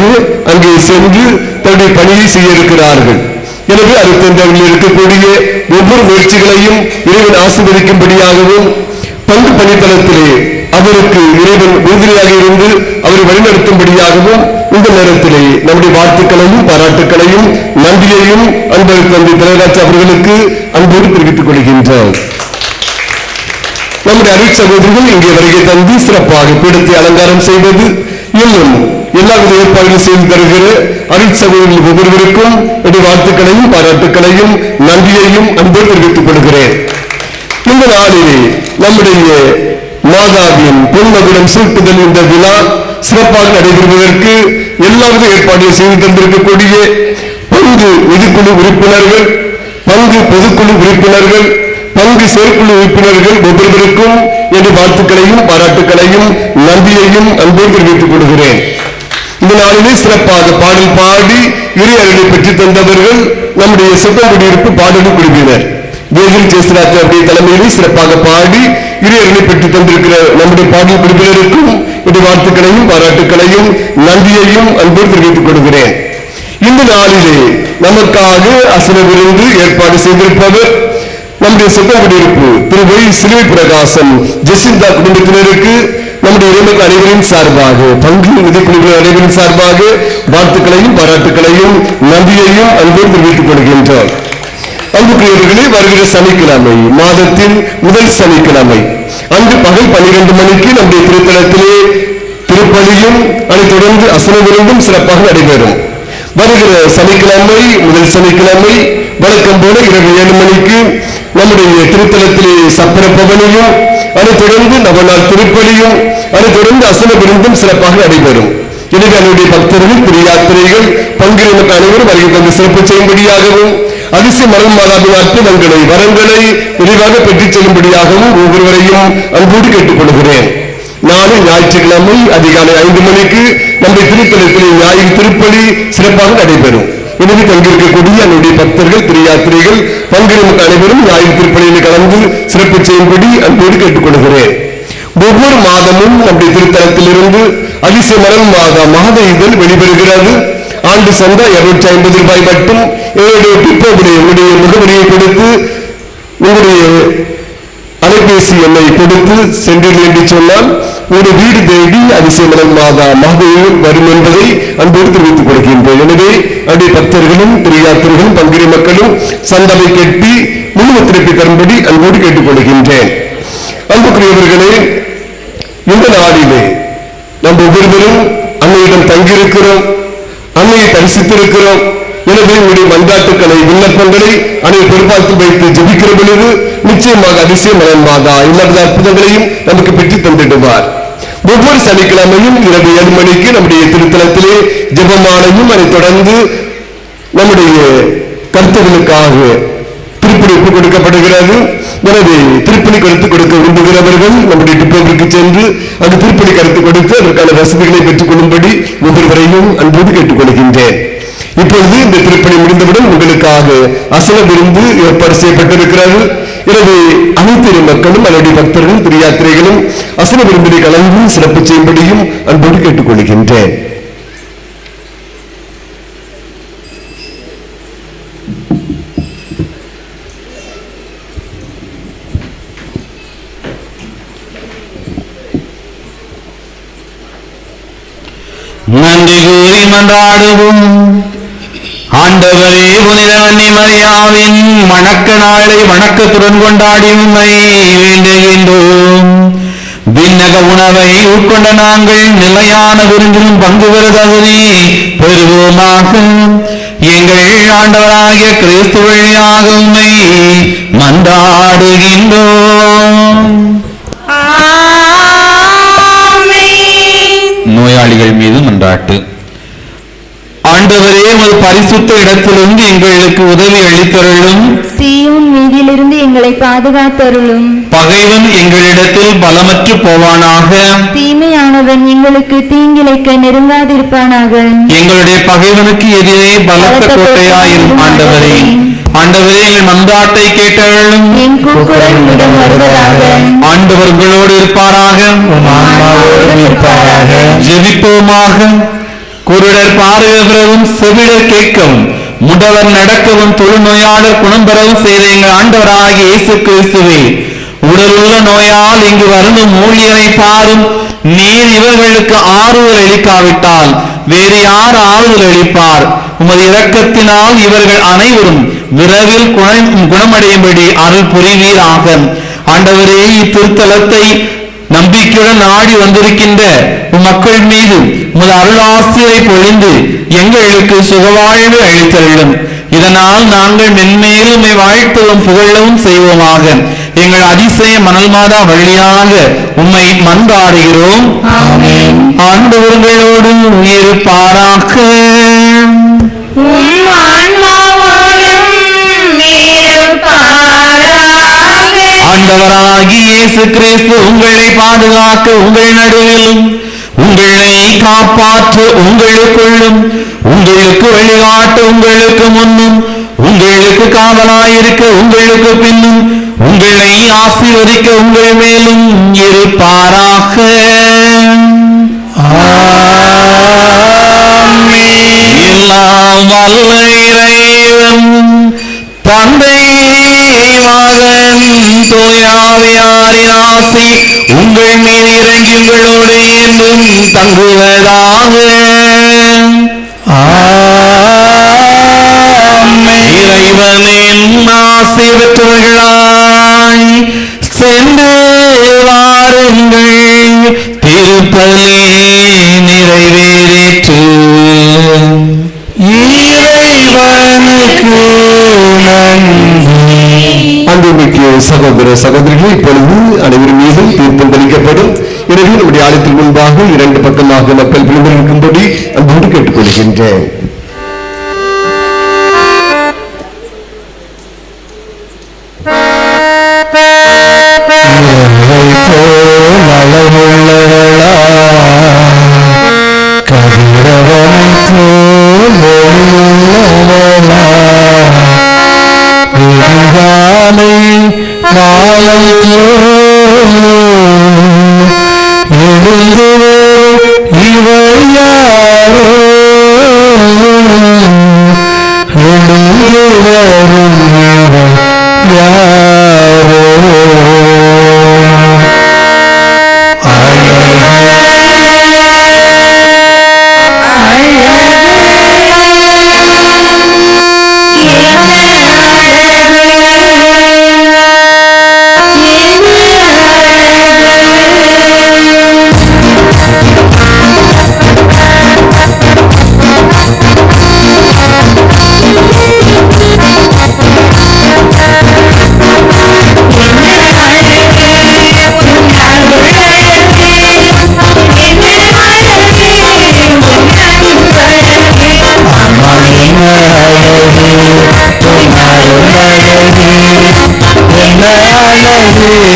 அங்கே சென்று தன்னுடைய பணியை செய்ய இருக்கிறார்கள். எனவே அருத்தந்தவர்கள் இருக்கக்கூடிய ஒவ்வொரு முயற்சிகளையும் இறைவன் ஆசீர்வதிக்கும்படியாகவும் பங்கு பணித்தளத்திலே அவருக்கு இறைவன் உறுதுணையாக இருந்து அவரை வழிநடத்தும்படியாகவும் இந்த நேரத்திலே நம்முடைய வாழ்த்துக்களையும் பாராட்டுக்களையும் நன்றியையும் அன்பு தந்தை திலகராஜ் அவர்களுக்கு அன்போடு தெரிவித்துக் கொள்கின்றோம். நம்முடைய அருட் சகோதரிகள் இங்கே வருகை தந்து சிறப்பாக பீடத்தை அலங்காரம் செய்வது இன்னும் எல்லாவித ஏற்பாடுகள் செய்து தருகிற அருட் சகோதரிகள் ஒவ்வொருவருக்கும் என்னுடைய வாழ்த்துக்களையும் பாராட்டுக்களையும் நன்றியையும் அன்போடு தெரிவித்துக் கொள்கிறேன். இந்த நாளிலே நம்முடைய மாதாவின் பொன்மகுடம் சூட்டுதல் இந்த விழா சிறப்பாக நடைபெறுவதற்கு எல்லாவித ஏற்பாடுகள் செய்து தந்திருக்கக்கூடிய பங்கு நிதிக்குழு உறுப்பினர்கள், பங்கு பொதுக்குழு உறுப்பினர்கள், பங்கு செயற்குழு உறுப்பினர்கள் ஒவ்வொருவருக்கும் என்ற வாழ்த்துக்களையும் பாராட்டுக்களையும் நன்றியையும் அன்போடு தெரிவித்துக் கொள்கிறேன். இந்த நாளிலே சிறப்பாக பாடல் பாடி இறை அருளை பெற்றுத் தந்தவர்கள் நம்முடைய செப்பங்குடியிருப்பு பாடல் குழுவினர். வேதில் ஜெயசிராஜ் அவருடைய தலைமையிலே சிறப்பாக பாடி இறை அருளை பெற்றுத் தந்திருக்கிற நம்முடைய பாடல் குழுவினருக்கும் என்ற வாழ்த்துக்களையும் பாராட்டுக்களையும் நன்றியையும் அன்போடு தெரிவித்துக் கொள்கிறேன். இந்த நாளிலே நமக்காக அசன விருந்து ஏற்பாடு செய்திருப்பவர் நம்முடைய செப்பங்குடியிருப்பு திரு வை சிலுவை பிரகாசம் ஜெசிந்தா குடும்பத்தினருக்கு நம்முடைய இறைமக்கள் அனைவரின் சார்பாக பங்கு நிதிக்குழுவினர் அனைவரின் சார்பாக வாழ்த்துக்களையும் பாராட்டுக்களையும் நன்றியையும் அன்போடு தெரிவித்துக் கொள்கின்றோம். அன்புக்குரியவர்களே, வருகிற சனிக்கிழமை மாதத்தின் முதல் சனிக்கிழமை அன்று பகல் 12 மணிக்கு நம்முடைய திருத்தலத்திலே திருப்பலியும் அதை தொடர்ந்து அசன விருந்தும் சிறப்பாக நடைபெறும். வருகிற சனிக்கிழமை முதல் சனிக்கிழமை வழக்கம் போல இரவு 7 மணிக்கு நம்முடைய திருத்தலத்திலே சப்பர பவனியும், அதைத் தொடர்ந்து நவநாள் திருப்பலியும், அதைத் தொடர்ந்து அசன விருந்தும் சிறப்பாக நடைபெறும். எனவே என்னுடைய பக்தர்கள், திரியாத்திரைகள், பங்கிரி மக்கள் அனைவரும் வருகை தந்து சிறப்பு செய்யும்படியாகவும், அதிசய மனம் மாதாவின் அற்புதங்களை, வரங்களை விரைவாக பெற்றுச் செல்லும்படியாகவும் ஒவ்வொருவரையும் அன்போடு கேட்டுக்கொள்கிறேன். நாளை ஞாயிற்றுக்கிழமை அதிகாலை 5 மணிக்கு நம்முடைய திருத்தலத்திலே ஞாயிறு திருப்பலி சிறப்பாக நடைபெறும். எனவே தங்கியிருக்கக்கூடிய என்னுடைய பக்தர்கள், திரியாத்திரைகள், பங்கிரி மக்கள் அனைவரும் ஞாயிறு திருப்பலியில் கலந்து சிறப்பு செய்யும்படி அன்போடு கேட்டுக்கொள்கிறேன். ஒவ்வொரு மாதமும் நம்முடைய திருத்தலத்திலிருந்து அதிசய மனம் மாத இதழ் வெளிவருகிறது. ஆண்டு சந்தா 250 ரூபாய் மட்டும். உங்களுடைய முகவரியை கொடுத்து, உங்களுடைய அலைபேசி எண்ணை கொடுத்து சென்றீர்கள் என்று சொன்னால் ஒரு வீடு தேடி அதிசய மனம் மாத இதழ் வரும் என்பதை அன்போடு தெரிவித்துக் கொள்கின்றேன். எனவே அப்படி பக்தர்களும், திரியாத்திரைகளும், பங்கிரி மக்களும் சந்தாவை கட்டி முழு ஒத்துழைப்பை தரும்படி அன்போடு கேட்டுக்கொள்கின்றேன். அன்புக்குரியவர்களே, இந்த நாளிலே நாம் ஒவ்வொருவரும் அன்னையிடம் தங்கியிருக்கிறோம், அன்னையை தரிசித்திருக்கிறோம். எனவே உங்களுடைய மன்றாட்டுக்களை, விண்ணப்பங்களை அன்னை பொறுப்பாக்கி வைத்து ஜெபிக்கிற பொழுது நிச்சயமாக அதிசய மனம் மாதா எல்லா அற்புதங்களையும் நமக்கு பெற்று தந்திடுவார். ஒவ்வொரு சனிக்கிழமையும் இரவு 7 மணிக்கு நம்முடைய திருத்தலத்திலே ஜெபமாலையும், அதைத் தொடர்ந்து நம்முடைய கருத்துகளுக்காக திருப்பலி ஒப்புக் கொடுக்கப்படுகிறது. எனவே திருப்பலி கருத்து கொடுக்க விரும்புகிறவர்கள் நம்முடைய டிப்போவிற்கு சென்று அந்த திருப்பலி கருத்து கொடுத்து அதற்கான வசதிகளை பெற்றுக் கொள்ளும்படி ஒவ்வொருவரையும் அன்போடு கேட்டுக்கொள்கின்றேன். இப்பொழுது இந்த திருப்பலி முடிந்தவுடன் உங்களுக்காக அசன விருந்து ஏற்பாடு செய்யப்பட்டிருக்கிறது. எனவே அனைத்து மக்களும், அதனுடைய பக்தர்களும், திரியாத்திரைகளும் அசன விருந்தினை கலந்து சிறப்பு செய்யும்படியும் அன்போடு கேட்டுக்கொள்கின்றேன். நன்றி கூறி மன்றாடுவோம். ஆண்டவரே, புனித அன்னை மரியாவின் வணக்க நாளை வணக்கத்துடன் கொண்டாடி உம்மை வேண்டுகின்றோம். விண்ணக உணவை உட்கொண்ட நாங்கள் நிலையான விருந்திலும் பங்கு பெற தகுதி பெறுவோமாக. எங்கள் ஆண்டவராகிய கிறிஸ்து வழியாக உம்மை மன்றாடுகின்றோம். நோயாளிகள் மீது மன்றாட்டு. ஆண்டவரே, உமது பரிசுத்த இடத்திலிருந்து எங்களுக்கு உதவி அளித்தருளும். சீயோன் மீதிலிருந்து எங்களை பாதுகாத்தருளும். பகைவன் எங்களிடத்தில் பலமற்று போவானாக. தீமையானவன் எங்களுக்கு தீங்கிழைக்க நெருங்காதிருப்பானாக. எங்களுடைய பகைவனுக்கு எதிரே பலத்த கோட்டையாயிரும் ஆண்டவரே. ஆண்டவரே, எங்கள் மன்றாட்டை கேட்டருளும். என் கூக்குரல் உம்மிடம் வருவதாக. ஆண்டவர் உங்களோடு இருப்பாராக. ஜெபிப்போமாக. குருடர் பார்வையவும், செவிடர் கேட்கவும், முடவர் நடக்கவும், தொழுநோயாளர் குணம் பெறவும் செய்த எங்கள் ஆண்டவராகிய இயேசு கிறிஸ்துவே, உடலுள்ள நோயால் இங்கு வருந்தும் ஊழியரை பாரும். நீர் இவர்களுக்கு ஆறுதல் அளிக்காவிட்டால் வேறு யார் ஆறுதல் அளிப்பார்? உமது இரக்கத்தினால் இவர்கள் அனைவரும் விரைவில் குணமடையும்படி அருள் புரிவீராக. ஆண்டவரே, இத்திருத்தலத்தை நம்பிக்கையுடன் நாடி வந்திருக்கின்ற மக்கள் மீது உமது அருளாசிரை பொழிந்து எங்களுக்கு சுகவாழ்வு அளித்தருளும். இதனால் நாங்கள் மென்மேலும் வாழ்த்தவும் புகழவும் செய்வோமாக. எங்கள் அதிசய மணல் மாதா வழியாக உம்மை மன்றாடுகிறோம். ஆண்டவர்களோடு இருப்பாராக. ஆண்டவராகிய இயேசு கிறிஸ்து உங்களை பாதுகாக்க உங்கள் நடுவிலும், உங்களை காப்பாற்ற உங்களுக்குள்ளும், உங்களுக்கு வழிகாட்ட உங்களுக்கு முன்னும், உங்களுக்கு காவலாயிருக்க உங்களுக்கு பின்னும், உங்களை ஆசீர்வதிக்க உங்கள் மேலும் இருப்பாராக. எல்லாம் வல்ல இறைவன் தந்தை, மகன், தூயாவியாரின் ஆசி உங்கள் மீது இறங்கி உங்களோடு என்றும் தங்குவதாக. இறைவனின் ஆசி பெற்றவர்களாய் சென்று வாருங்கள். திருப்பலி நிறைவேறிற்று. இறைவனுக்கு சகோதர சகோதரிகளே, இப்பொழுது அனைவரும் மீதும் தீர்ப்பம் தெளிக்கப்படும். எனவே நம்முடைய ஆலயத்திற்கு முன்பாக இரண்டு பக்கமாக மக்கள் பிரிந்திருக்கும்படி அன்போடு கேட்டுக்கொள்கின்றேன். என்ன அழகு